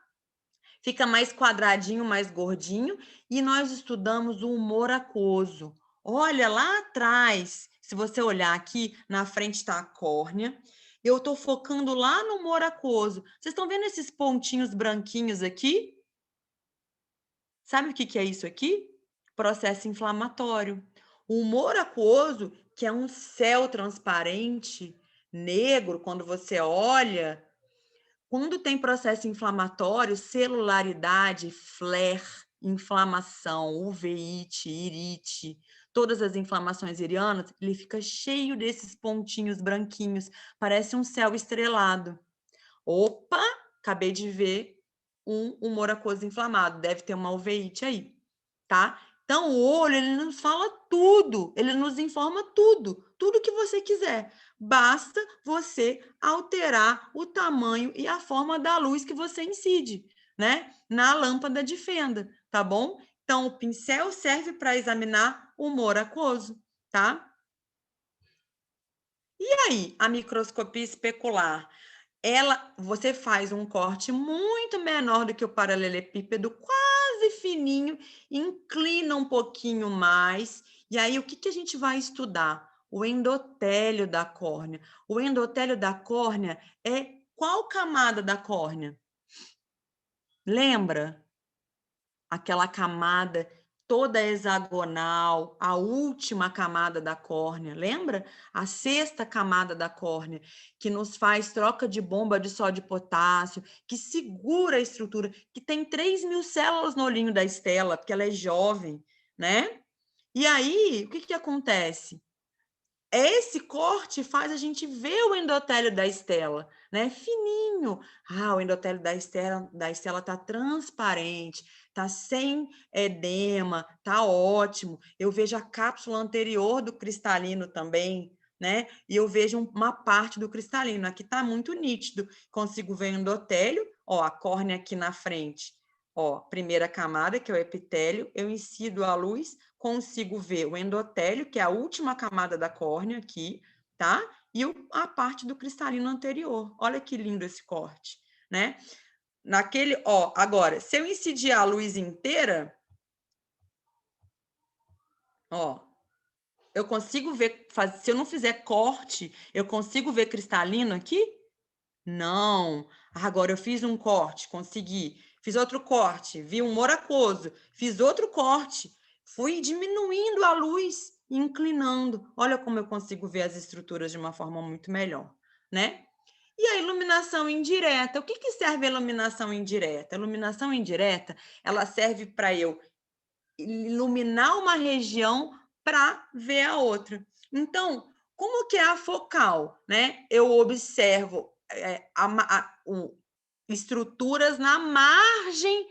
Fica mais quadradinho, mais gordinho, e nós estudamos o humor aquoso. Olha, lá atrás, se você olhar aqui, na frente está a córnea, eu estou focando lá no humor aquoso. Vocês estão vendo esses pontinhos branquinhos aqui? Sabe o que é isso aqui? Processo inflamatório. O humor aquoso, que é um céu transparente, negro, quando você olha, quando tem processo inflamatório, celularidade, flare, inflamação, uveíte, irite, todas as inflamações irianas, ele fica cheio desses pontinhos branquinhos, parece um céu estrelado. Opa, acabei de ver um humor aquoso inflamado, deve ter uma uveíte aí, tá? Então, o olho, ele nos fala tudo, ele nos informa tudo, tudo que você quiser. Basta você alterar o tamanho e a forma da luz que você incide, né? Na lâmpada de fenda, tá bom? Então, o pincel serve para examinar o humor aquoso, tá? E aí, a microscopia especular? Você faz um corte muito menor do que o paralelepípedo, quase fininho, inclina um pouquinho mais, e aí o que a gente vai estudar? O endotélio da córnea. O endotélio da córnea é qual camada da córnea? Lembra? Aquela camada toda hexagonal, a última camada da córnea, lembra? A sexta camada da córnea, que nos faz troca de bomba de sódio e potássio, que segura a estrutura, que tem 3.000 células no olhinho da Estela, porque ela é jovem, né? E aí, o que acontece? esse corte faz a gente ver o endotélio da Estela, né? Fininho. Ah, o endotélio da Estela tá transparente, tá sem edema, tá ótimo. Eu vejo a cápsula anterior do cristalino também, né? E eu vejo uma parte do cristalino. Aqui tá muito nítido. Consigo ver o endotélio, ó, a córnea aqui na frente. Ó, primeira camada, que é o epitélio, eu incido a luz, consigo ver o endotélio, que é a última camada da córnea aqui, tá? E a parte do cristalino anterior. Olha que lindo esse corte, né? Naquele, ó, agora, se eu incidir a luz inteira, ó, eu consigo ver, se eu não fizer corte, eu consigo ver cristalino aqui? Não. Agora eu fiz um corte, consegui. Fiz outro corte, vi um moracoso. Fiz outro corte. Fui diminuindo a luz e inclinando. Olha como eu consigo ver as estruturas de uma forma muito melhor, né? E a iluminação indireta. O que serve a iluminação indireta? A iluminação indireta, ela serve para eu iluminar uma região para ver a outra. Então, como que é a focal, né? Eu observo estruturas na margem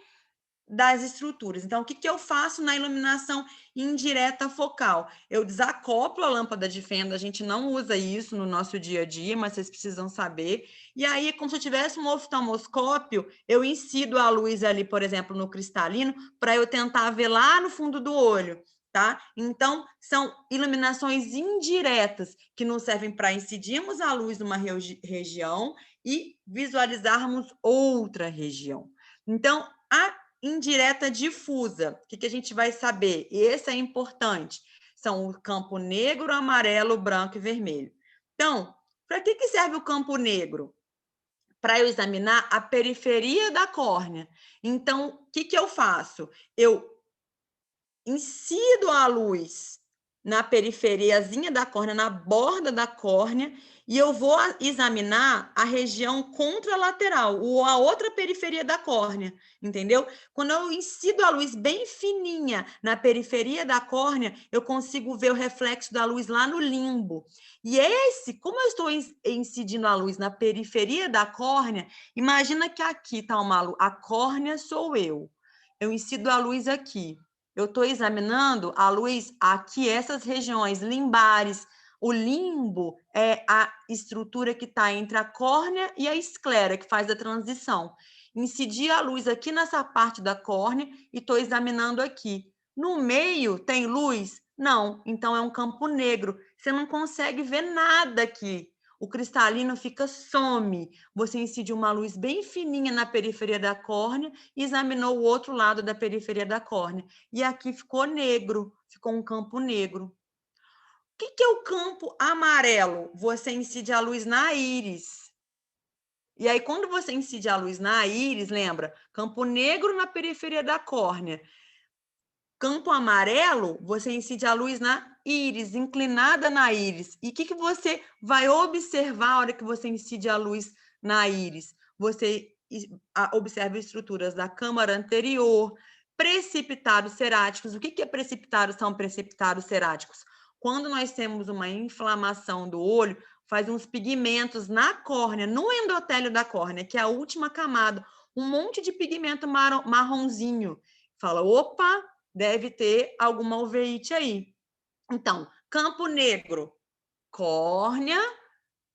das estruturas. Então, o que eu faço na iluminação indireta focal? Eu desacoplo a lâmpada de fenda, a gente não usa isso no nosso dia a dia, mas vocês precisam saber. E aí, como se eu tivesse um oftalmoscópio, eu incido a luz ali, por exemplo, no cristalino, para eu tentar ver lá no fundo do olho. Tá? Então, são iluminações indiretas que nos servem para incidirmos a luz numa região e visualizarmos outra região. Então, a indireta difusa, o que a gente vai saber? E esse é importante. São o campo negro, amarelo, branco e vermelho. Então, para que serve o campo negro? Para eu examinar a periferia da córnea. Então, o que eu faço? Eu incido a luz na periferiazinha da córnea, na borda da córnea, e eu vou examinar a região contralateral, ou a outra periferia da córnea, entendeu? Quando eu incido a luz bem fininha na periferia da córnea, eu consigo ver o reflexo da luz lá no limbo. E como eu estou incidindo a luz na periferia da córnea, imagina que aqui está uma luz, a córnea sou eu. Eu incido a luz aqui. Eu estou examinando a luz aqui, essas regiões limbares. O limbo é a estrutura que está entre a córnea e a esclera, que faz a transição. Incidi a luz aqui nessa parte da córnea e estou examinando aqui. No meio tem luz? Não, então é um campo negro. Você não consegue ver nada aqui. O cristalino some. Você incide uma luz bem fininha na periferia da córnea e examinou o outro lado da periferia da córnea. E aqui ficou negro, ficou um campo negro. O que é o campo amarelo? Você incide a luz na íris. E aí, quando você incide a luz na íris, lembra? Campo negro na periferia da córnea. Campo amarelo, você incide a luz na íris, inclinada na íris. E o que você vai observar a hora que você incide a luz na íris? Você observa estruturas da câmara anterior, precipitados ceráticos. O que é precipitado? São precipitados ceráticos. Quando nós temos uma inflamação do olho, faz uns pigmentos na córnea, no endotélio da córnea, que é a última camada, um monte de pigmento marronzinho. Fala, opa, deve ter alguma uveíte aí. Então, campo negro, córnea,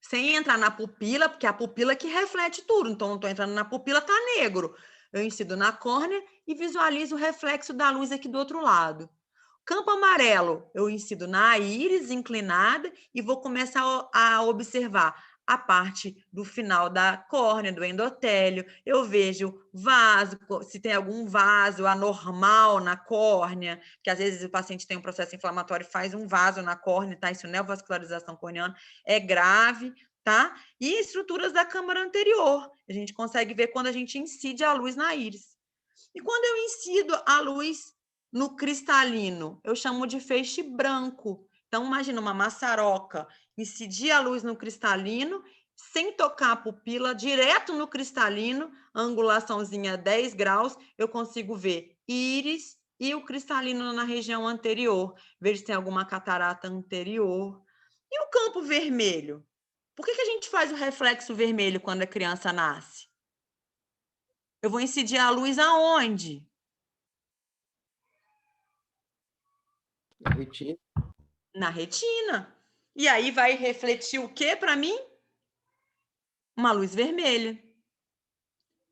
sem entrar na pupila, porque é a pupila que reflete tudo. Então, não estou entrando na pupila, tá negro. Eu incido na córnea e visualizo o reflexo da luz aqui do outro lado. Campo amarelo, eu incido na íris inclinada e vou começar a observar a parte do final da córnea, do endotélio. Eu vejo vaso, se tem algum vaso anormal na córnea, que às vezes o paciente tem um processo inflamatório e faz um vaso na córnea, tá? Isso neovascularização corneana é grave, tá? E estruturas da câmara anterior. A gente consegue ver quando a gente incide a luz na íris. E quando eu incido a luz no cristalino, eu chamo de feixe branco. Então, imagina uma maçaroca, incidir a luz no cristalino, sem tocar a pupila, direto no cristalino, angulaçãozinha 10 graus, eu consigo ver íris e o cristalino na região anterior, ver se tem alguma catarata anterior. E o campo vermelho? Por que a gente faz o reflexo vermelho quando a criança nasce? Eu vou incidir a luz aonde? Na retina. Na retina. E aí vai refletir o que para mim? Uma luz vermelha.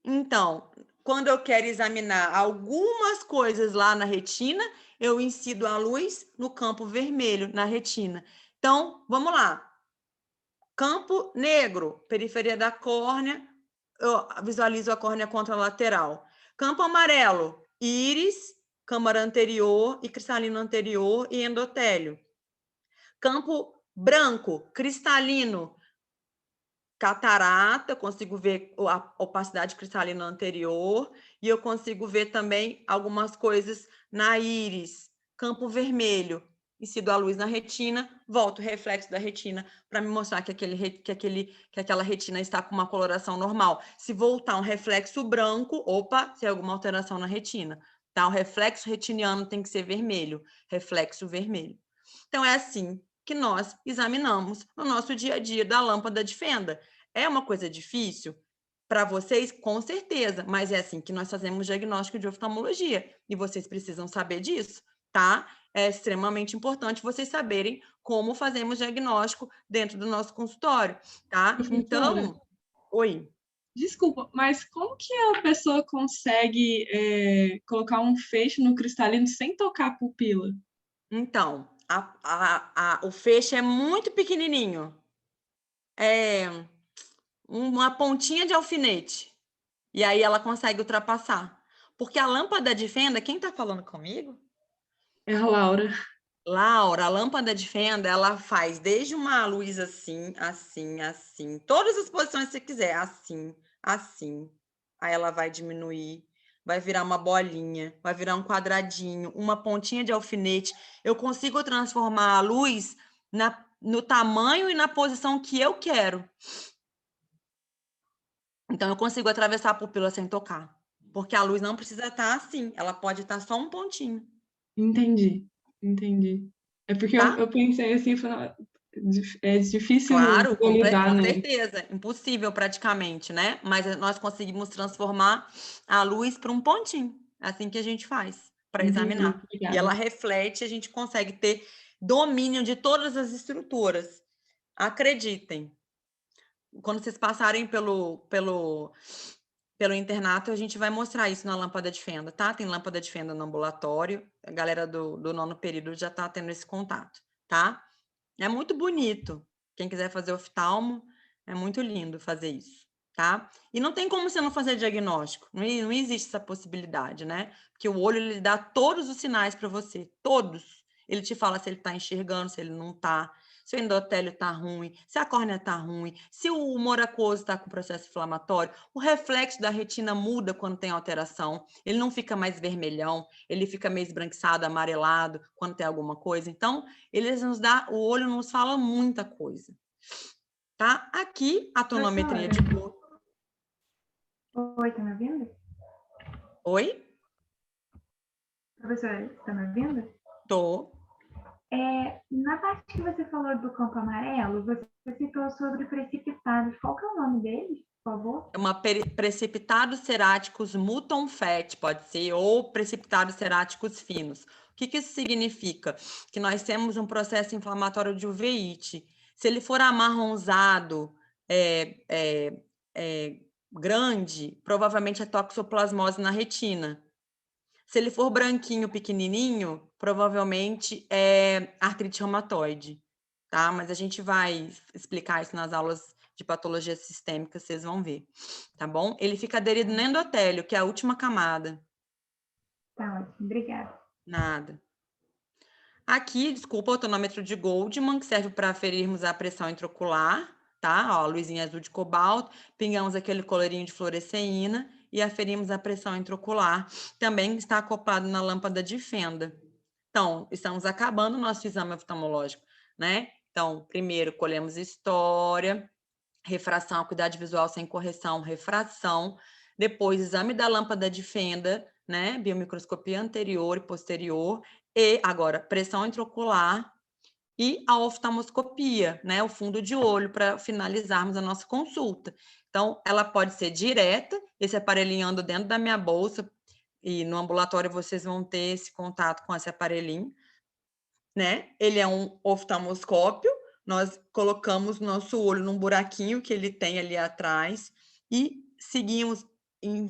Então, quando eu quero examinar algumas coisas lá na retina, eu incido a luz no campo vermelho, na retina. Então, vamos lá. Campo negro, periferia da córnea, eu visualizo a córnea contralateral. Campo amarelo, íris, câmara anterior e cristalino anterior e endotélio. Campo branco, cristalino, catarata, eu consigo ver a opacidade cristalina anterior e eu consigo ver também algumas coisas na íris. Campo vermelho, incido a luz na retina, volto o reflexo da retina para me mostrar que aquela retina está com uma coloração normal. Se voltar um reflexo branco, opa, tem alguma alteração na retina. Tá? O reflexo retiniano tem que ser vermelho, reflexo vermelho. Então, é assim que nós examinamos no nosso dia a dia da lâmpada de fenda. É uma coisa difícil para vocês, com certeza, mas é assim que nós fazemos diagnóstico de oftalmologia e vocês precisam saber disso, tá? É extremamente importante vocês saberem como fazemos diagnóstico dentro do nosso consultório, tá? Professora, Então, oi. desculpa, mas como que a pessoa consegue colocar um feixe no cristalino sem tocar a pupila? Então, o feixe é muito pequenininho. É uma pontinha de alfinete. E aí ela consegue ultrapassar. Porque a lâmpada de fenda, quem está falando comigo? É a Laura. Laura, a lâmpada de fenda, ela faz desde uma luz assim, assim, assim, todas as posições que você quiser, assim, assim. Aí ela vai diminuir, vai virar uma bolinha, vai virar um quadradinho, uma pontinha de alfinete. Eu consigo transformar a luz no tamanho e na posição que eu quero. Então, eu consigo atravessar a pupila sem tocar. Porque a luz não precisa estar assim, ela pode estar só um pontinho. Entendi. É porque Tá? eu pensei assim, falei, é difícil Claro, visualizar, com né? certeza. Impossível praticamente, né? Mas nós conseguimos transformar a luz para um pontinho. É assim que a gente faz para Entendi, examinar. E obrigada. ela reflete, a gente consegue ter domínio de todas as estruturas. Acreditem. Quando vocês passarem pelo internato, a gente vai mostrar isso na lâmpada de fenda, tá? Tem lâmpada de fenda no ambulatório, a galera do nono período já está tendo esse contato, tá? É muito bonito. Quem quiser fazer oftalmo, é muito lindo fazer isso, tá? E não tem como você não fazer diagnóstico, não existe essa possibilidade, né? Porque o olho, ele dá todos os sinais para você, todos. Ele te fala se ele está enxergando, se ele não está, se o endotélio está ruim, se a córnea está ruim, se o humor aquoso está com processo inflamatório, o reflexo da retina muda quando tem alteração, ele não fica mais vermelhão, ele fica meio esbranquiçado, amarelado, quando tem alguma coisa. Então, o olho nos fala muita coisa. Tá? Aqui, a tonometria de cor. Oi, tá me ouvindo? Oi? Professora, tá me ouvindo? Tô. Na parte que você falou do campo amarelo, você citou sobre precipitados. Qual que é o nome deles, por favor? Precipitados ceráticos Mouton Fat, pode ser, ou precipitados ceráticos finos. O que isso significa? Que nós temos um processo inflamatório de uveíte. Se ele for amarronzado, grande, provavelmente é toxoplasmose na retina. Se ele for branquinho, pequenininho, provavelmente é artrite reumatoide, tá? Mas a gente vai explicar isso nas aulas de patologia sistêmica, vocês vão ver, tá bom? Ele fica aderido no endotélio, que é a última camada. Tá ótimo, obrigada. Nada. Aqui, desculpa, o tonômetro de Goldman, que serve para aferirmos a pressão intraocular, tá? Ó, luzinha azul de cobalto, pingamos aquele colorinho de fluoresceína e aferimos a pressão intraocular. Também está acoplado na lâmpada de fenda. Então, estamos acabando o nosso exame oftalmológico, né? Então, primeiro colhemos história, refração, acuidade visual sem correção, refração. Depois, exame da lâmpada de fenda, né? Biomicroscopia anterior e posterior. E agora, pressão intraocular e a oftalmoscopia, né, o fundo de olho, para finalizarmos a nossa consulta. Então, ela pode ser direta, esse aparelhinho anda dentro da minha bolsa, e no ambulatório vocês vão ter esse contato com esse aparelhinho, né? Ele é um oftalmoscópio, nós colocamos nosso olho num buraquinho que ele tem ali atrás e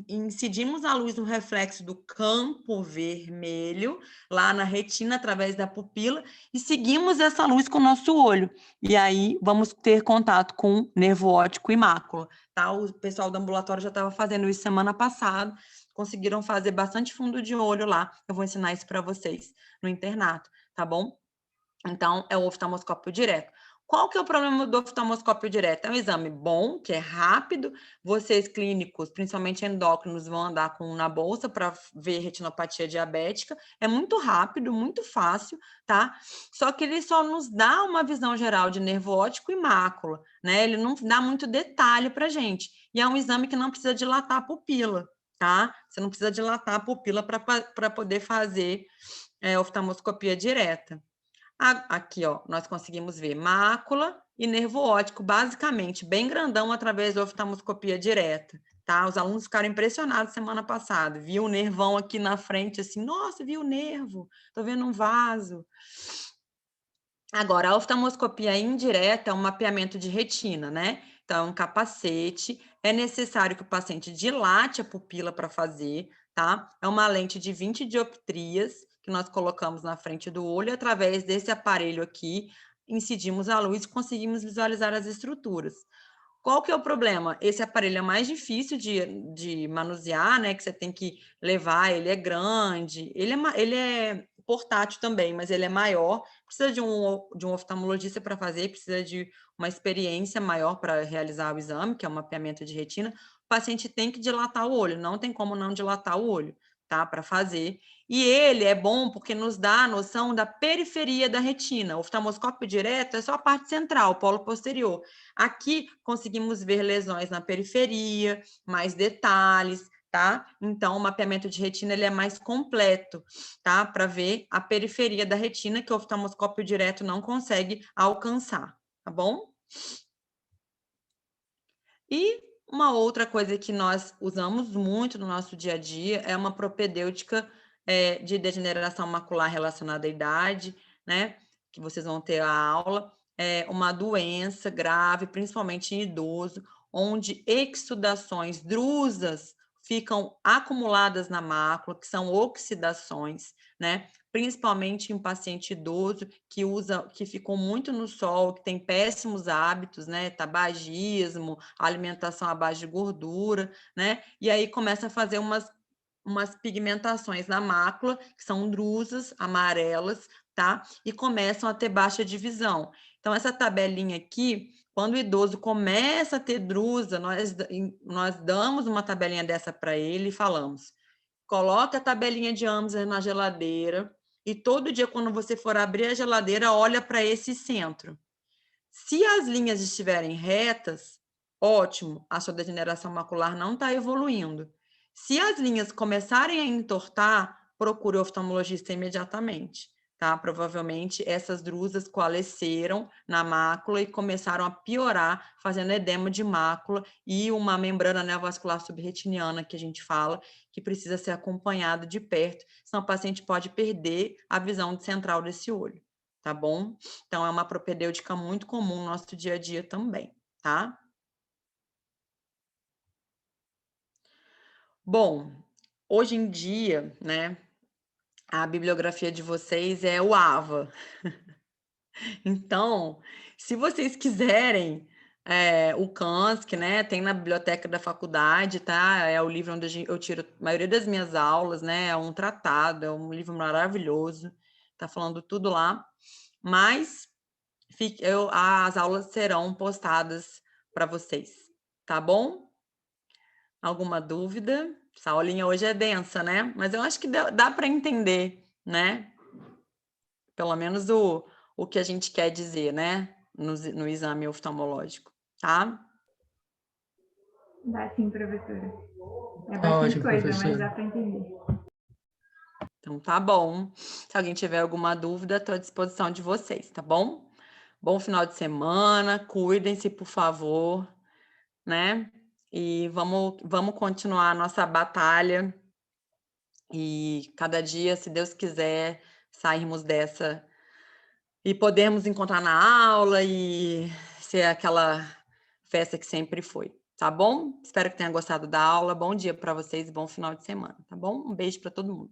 incidimos a luz no reflexo do campo vermelho, lá na retina, através da pupila, e seguimos essa luz com o nosso olho. E aí vamos ter contato com nervo óptico e mácula, tá? O pessoal do ambulatório já estava fazendo isso semana passada, conseguiram fazer bastante fundo de olho lá. Eu vou ensinar isso para vocês no internato, tá bom? Então, é o oftalmoscópio direto. Qual que é o problema do oftalmoscópio direto? É um exame bom, que é rápido. Vocês clínicos, principalmente endócrinos, vão andar com na bolsa para ver retinopatia diabética. É muito rápido, muito fácil, tá? Só que ele só nos dá uma visão geral de nervo óptico e mácula, né? Ele não dá muito detalhe para gente. E é um exame que não precisa dilatar a pupila, tá? Você não precisa dilatar a pupila para poder fazer oftalmoscopia direta. Aqui, ó, nós conseguimos ver mácula e nervo óptico, basicamente, bem grandão, através da oftalmoscopia direta, tá? Os alunos ficaram impressionados semana passada, viu o nervão aqui na frente, assim, nossa, vi o nervo, tô vendo um vaso. Agora, a oftalmoscopia indireta é um mapeamento de retina, né? Então, é um capacete, é necessário que o paciente dilate a pupila para fazer, tá? É uma lente de 20 dioptrias, que nós colocamos na frente do olho, e através desse aparelho aqui, incidimos a luz e conseguimos visualizar as estruturas. Qual que é o problema? Esse aparelho é mais difícil de manusear, né? Que você tem que levar, ele é grande, ele é portátil também, mas ele é maior, precisa de um oftalmologista para fazer, precisa de uma experiência maior para realizar o exame, que é o mapeamento de retina. O paciente tem que dilatar o olho, não tem como não dilatar o olho, tá? Para fazer. E ele é bom porque nos dá a noção da periferia da retina. O oftalmoscópio direto é só a parte central, o polo posterior. Aqui conseguimos ver lesões na periferia, mais detalhes, tá? Então, o mapeamento de retina ele é mais completo, tá? Para ver a periferia da retina que o oftalmoscópio direto não consegue alcançar, tá bom? E uma outra coisa que nós usamos muito no nosso dia a dia é uma propedêutica de degeneração macular relacionada à idade, né? Que vocês vão ter a aula. É uma doença grave, principalmente em idoso, onde exudações, drusas ficam acumuladas na mácula, que são oxidações, né? Principalmente em paciente idoso que ficou muito no sol, que tem péssimos hábitos, né? Tabagismo, alimentação à base de gordura, né? E aí começa a fazer umas pigmentações na mácula, que são drusas amarelas, tá? E começam a ter baixa de visão. Então, essa tabelinha aqui, quando o idoso começa a ter drusa, nós damos uma tabelinha dessa para ele e falamos: coloca a tabelinha de Amsler na geladeira e todo dia, quando você for abrir a geladeira, olha para esse centro. Se as linhas estiverem retas, ótimo, a sua degeneração macular não está evoluindo. Se as linhas começarem a entortar, procure o oftalmologista imediatamente, tá? Provavelmente essas drusas coalesceram na mácula e começaram a piorar, fazendo edema de mácula e uma membrana neovascular subretiniana, que a gente fala, que precisa ser acompanhada de perto, senão o paciente pode perder a visão central desse olho, tá bom? Então, é uma propedêutica muito comum no nosso dia a dia também, tá? Bom, hoje em dia, né, a bibliografia de vocês é o AVA. Então, se vocês quiserem, o Kansk, né, tem na biblioteca da faculdade, tá? É o livro onde eu tiro a maioria das minhas aulas, né? É um tratado, é um livro maravilhoso, tá falando tudo lá. Mas as aulas serão postadas para vocês, tá bom? Alguma dúvida? Essa aulinha hoje é densa, né? Mas eu acho que dá para entender, né? Pelo menos o que a gente quer dizer, né? No exame oftalmológico, tá? Dá sim, professora. É Tá bastante ótimo, coisa, mas professora. dá para entender. Então, Então, tá bom. Se alguém tiver alguma dúvida, estou à disposição de vocês, tá bom? Bom final de semana, cuidem-se, por favor, né? E vamos continuar a nossa batalha e cada dia, se Deus quiser, sairmos dessa e podermos encontrar na aula e ser aquela festa que sempre foi, tá bom? Espero que tenha gostado da aula. Bom dia para vocês e bom final de semana, tá bom? Um beijo para todo mundo.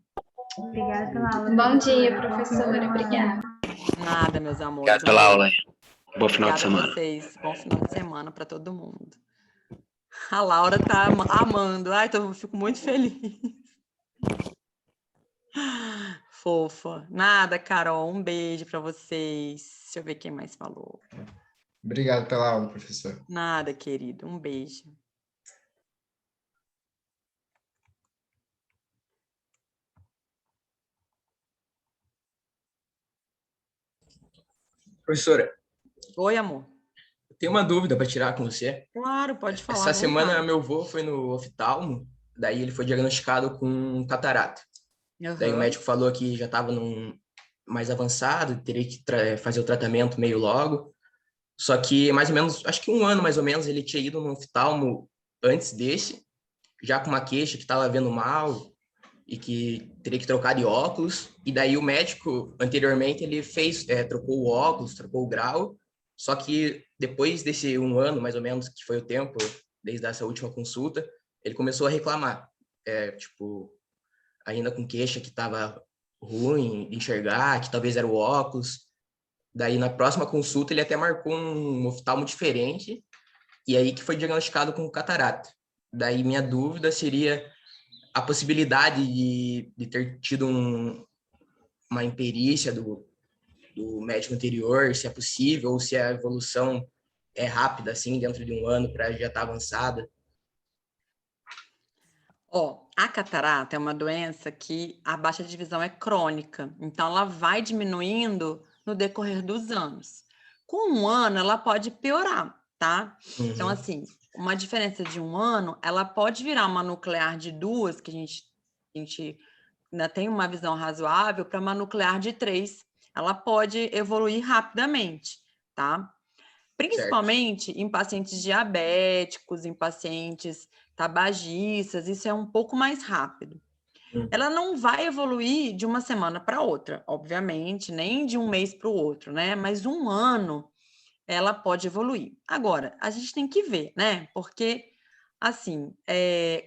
Obrigada pela aula. Bom dia, professora. professora. Obrigada. Nada, meus amores. Obrigado pela aula. Bom final Obrigada de semana. a vocês. Bom final de semana para todo mundo. A Laura tá amando. Ai, eu fico muito feliz. Fofa. Nada, Carol. Um beijo para vocês. Deixa eu ver quem mais falou. Obrigado pela aula, professor. Nada, querido. Um beijo. Professora, Oi, amor. eu tenho uma dúvida para tirar com você. Claro, pode falar. Essa à semana vontade. meu avô foi no oftalmo, daí ele foi diagnosticado com catarata. Daí o médico falou que já estava mais avançado, teria que fazer o tratamento meio logo. Só que mais ou menos, acho que um ano mais ou menos, ele tinha ido no oftalmo antes desse, já com uma queixa que estava vendo mal e que teria que trocar de óculos. E daí o médico, anteriormente, ele trocou o óculos, trocou o grau. Só que depois desse um ano, mais ou menos, que foi o tempo, desde essa última consulta, ele começou a reclamar. Ainda com queixa que estava ruim de enxergar, que talvez era o óculos. Daí, na próxima consulta, ele até marcou um oftalmo diferente, e aí que foi diagnosticado com catarata. Daí, minha dúvida seria a possibilidade de ter tido uma imperícia do médico anterior, se é possível, ou se a evolução é rápida, assim, dentro de um ano, para já estar avançada. A catarata é uma doença que a baixa de visão é crônica, então ela vai diminuindo no decorrer dos anos. Com um ano, ela pode piorar, tá? Uhum. Então, assim, uma diferença de um ano, ela pode virar uma nuclear de 2, que a gente ainda tem uma visão razoável, para uma nuclear de 3. Ela pode evoluir rapidamente, tá? Principalmente em pacientes diabéticos, em pacientes tabagistas, isso é um pouco mais rápido. Ela não vai evoluir de uma semana para outra, obviamente, nem de um mês para o outro, né? Mas um ano ela pode evoluir. Agora, a gente tem que ver, né? Porque, assim,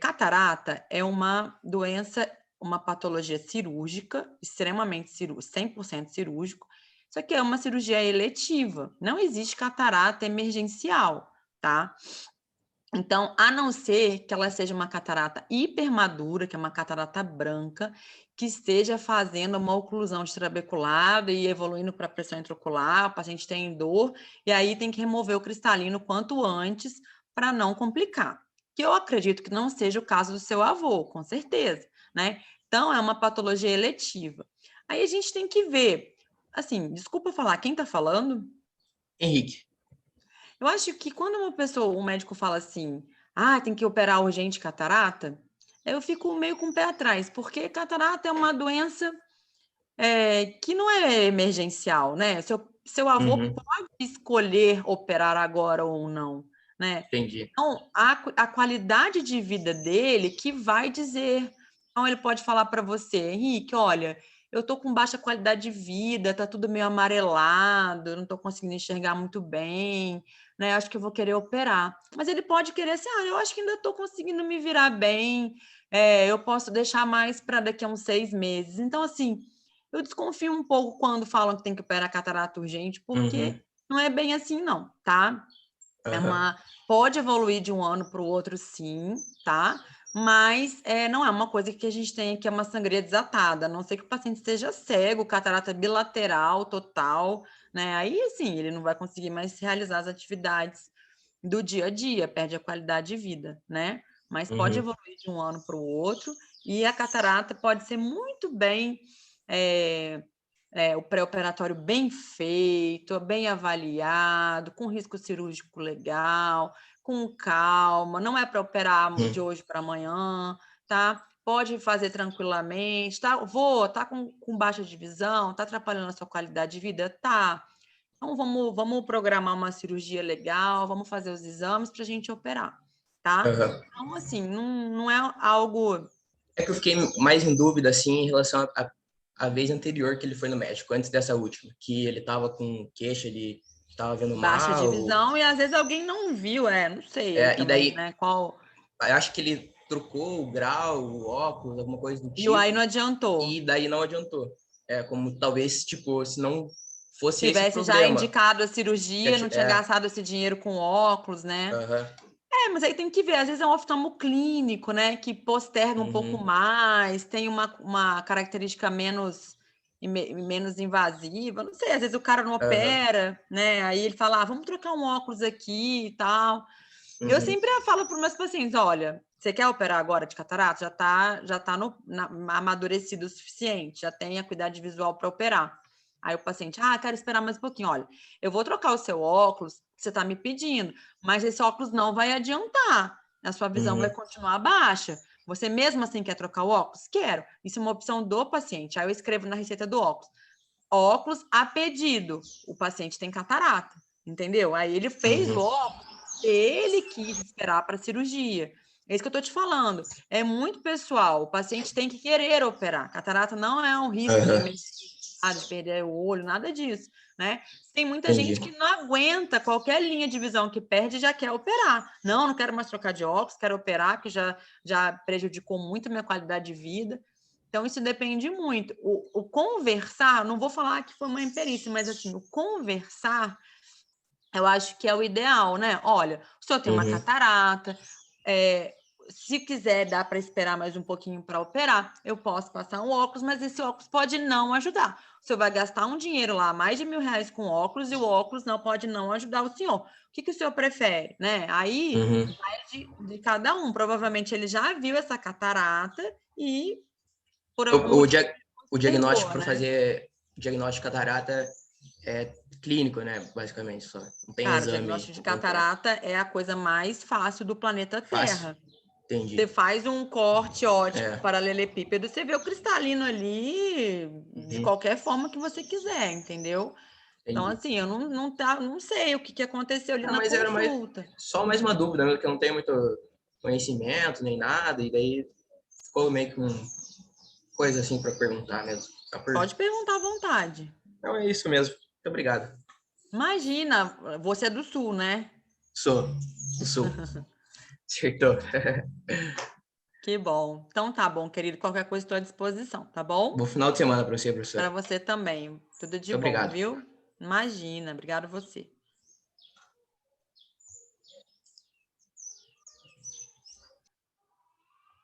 catarata é uma doença, uma patologia cirúrgica, extremamente cirúrgica, 100% cirúrgico, só que é uma cirurgia eletiva. Não existe catarata emergencial, tá? Então, a não ser que ela seja uma catarata hipermadura, que é uma catarata branca, que esteja fazendo uma oclusão extrabeculada e evoluindo para a pressão intraocular, o paciente tem dor, e aí tem que remover o cristalino quanto antes para não complicar. Que eu acredito que não seja o caso do seu avô, com certeza, né? Então, é uma patologia eletiva. Aí a gente tem que ver, assim, desculpa falar, quem está falando? Henrique. Eu acho que quando um médico fala assim, tem que operar urgente catarata, eu fico meio com o pé atrás, porque catarata é uma doença que não é emergencial, né? Seu avô pode escolher operar agora ou não, né? Entendi. Então, a qualidade de vida dele que vai dizer. Então, ele pode falar para você, Henrique, olha, eu tô com baixa qualidade de vida, tá tudo meio amarelado, não tô conseguindo enxergar muito bem, né? Acho que eu vou querer operar. Mas ele pode querer assim, eu acho que ainda tô conseguindo me virar bem, eu posso deixar mais para daqui a uns 6 meses. Então, assim, eu desconfio um pouco quando falam que tem que operar catarata urgente, porque não é bem assim, não, tá? Pode evoluir de um ano para o outro, sim, tá? Mas não é uma coisa que a gente tem que é uma sangria desatada, a não ser que o paciente esteja cego, catarata bilateral, total, né? Aí, assim, ele não vai conseguir mais realizar as atividades do dia a dia, perde a qualidade de vida, né? Mas pode evoluir de um ano para o outro, e a catarata pode ser muito bem o pré-operatório bem feito, bem avaliado, com risco cirúrgico legal, com calma, não é para operar de hoje para amanhã, tá? pode fazer tranquilamente, tá? Tá com baixa de visão, tá atrapalhando a sua qualidade de vida? Tá. Então, vamos programar uma cirurgia legal, vamos fazer os exames para a gente operar, tá? Aham. Então, assim, não é algo... É que eu fiquei mais em dúvida, assim, em relação à vez anterior que ele foi no médico, antes dessa última, que ele tava com queixa, ele tava vendo Baixa de mal. visão e às vezes alguém não viu, não sei aí E também, daí, né? Qual... eu acho que ele trocou o grau, o óculos, alguma coisa do E tipo, aí não adiantou. e daí não adiantou. Como talvez, tipo, se não fosse esse Tivesse já problema. indicado a cirurgia, não tinha É, gastado esse dinheiro com óculos, né? aham. Mas aí tem que ver, às vezes é um oftalmo clínico, né? Que posterga um pouco Uhum. mais, tem uma característica menos invasiva, não sei, às vezes o cara não Aham. opera, né? Aí ele fala, vamos trocar um óculos aqui e tal. Eu Uhum. sempre falo para os meus pacientes, olha, você quer operar agora de catarata? Já tá amadurecido o suficiente, já tem a acuidade visual para operar. Aí o paciente, quero esperar mais um pouquinho. Olha, eu vou trocar o seu óculos, que você está me pedindo, mas esse óculos não vai adiantar. A sua visão vai continuar baixa. Você mesmo assim quer trocar o óculos? Quero. Isso é uma opção do paciente. Aí eu escrevo na receita do óculos. Óculos a pedido. O paciente tem catarata, entendeu? Aí ele fez o óculos, ele quis esperar para a cirurgia. É isso que eu estou te falando. É muito pessoal. O paciente tem que querer operar. Catarata não é um risco de perder o olho, nada disso, né? Tem muita gente que não aguenta qualquer linha de visão que perde e já quer operar. Não quero mais trocar de óculos, quero operar, porque já prejudicou muito a minha qualidade de vida. Então, isso depende muito. O conversar, não vou falar que foi uma imperícia, mas assim, o conversar, eu acho que é o ideal, né? Olha, o senhor tem uma catarata, se quiser, dá para esperar mais um pouquinho para operar, eu posso passar um óculos, mas esse óculos pode não ajudar. O senhor vai gastar um dinheiro lá, mais de R$1.000 com óculos, e o óculos pode não ajudar o senhor. O que o senhor prefere, né? Aí, vai de cada um. Provavelmente ele já viu essa catarata e por algum motivo, O diagnóstico para né? fazer diagnóstico de catarata é clínico, né? Basicamente, só. Não tem exame. O diagnóstico de catarata é a coisa mais fácil do planeta Terra. Entendi. Você faz um corte ótico paralelepípedo, você vê o cristalino ali de qualquer forma que você quiser, entendeu? Então, assim, eu não sei o que aconteceu ali na mas consulta. era só mais uma dúvida, mesmo, que eu não tenho muito conhecimento nem nada, e daí ficou meio com coisa assim para perguntar mesmo. Pode perguntar à vontade. Então é isso mesmo. Muito obrigado. Imagina, você é do Sul, né? Sou do Sul. Acertou. Que bom. Então tá bom, querido. Qualquer coisa estou à disposição, tá bom? Bom final de semana para você, professor. Para você também. Tudo de Muito bom, obrigado. viu? Imagina. Obrigado a você.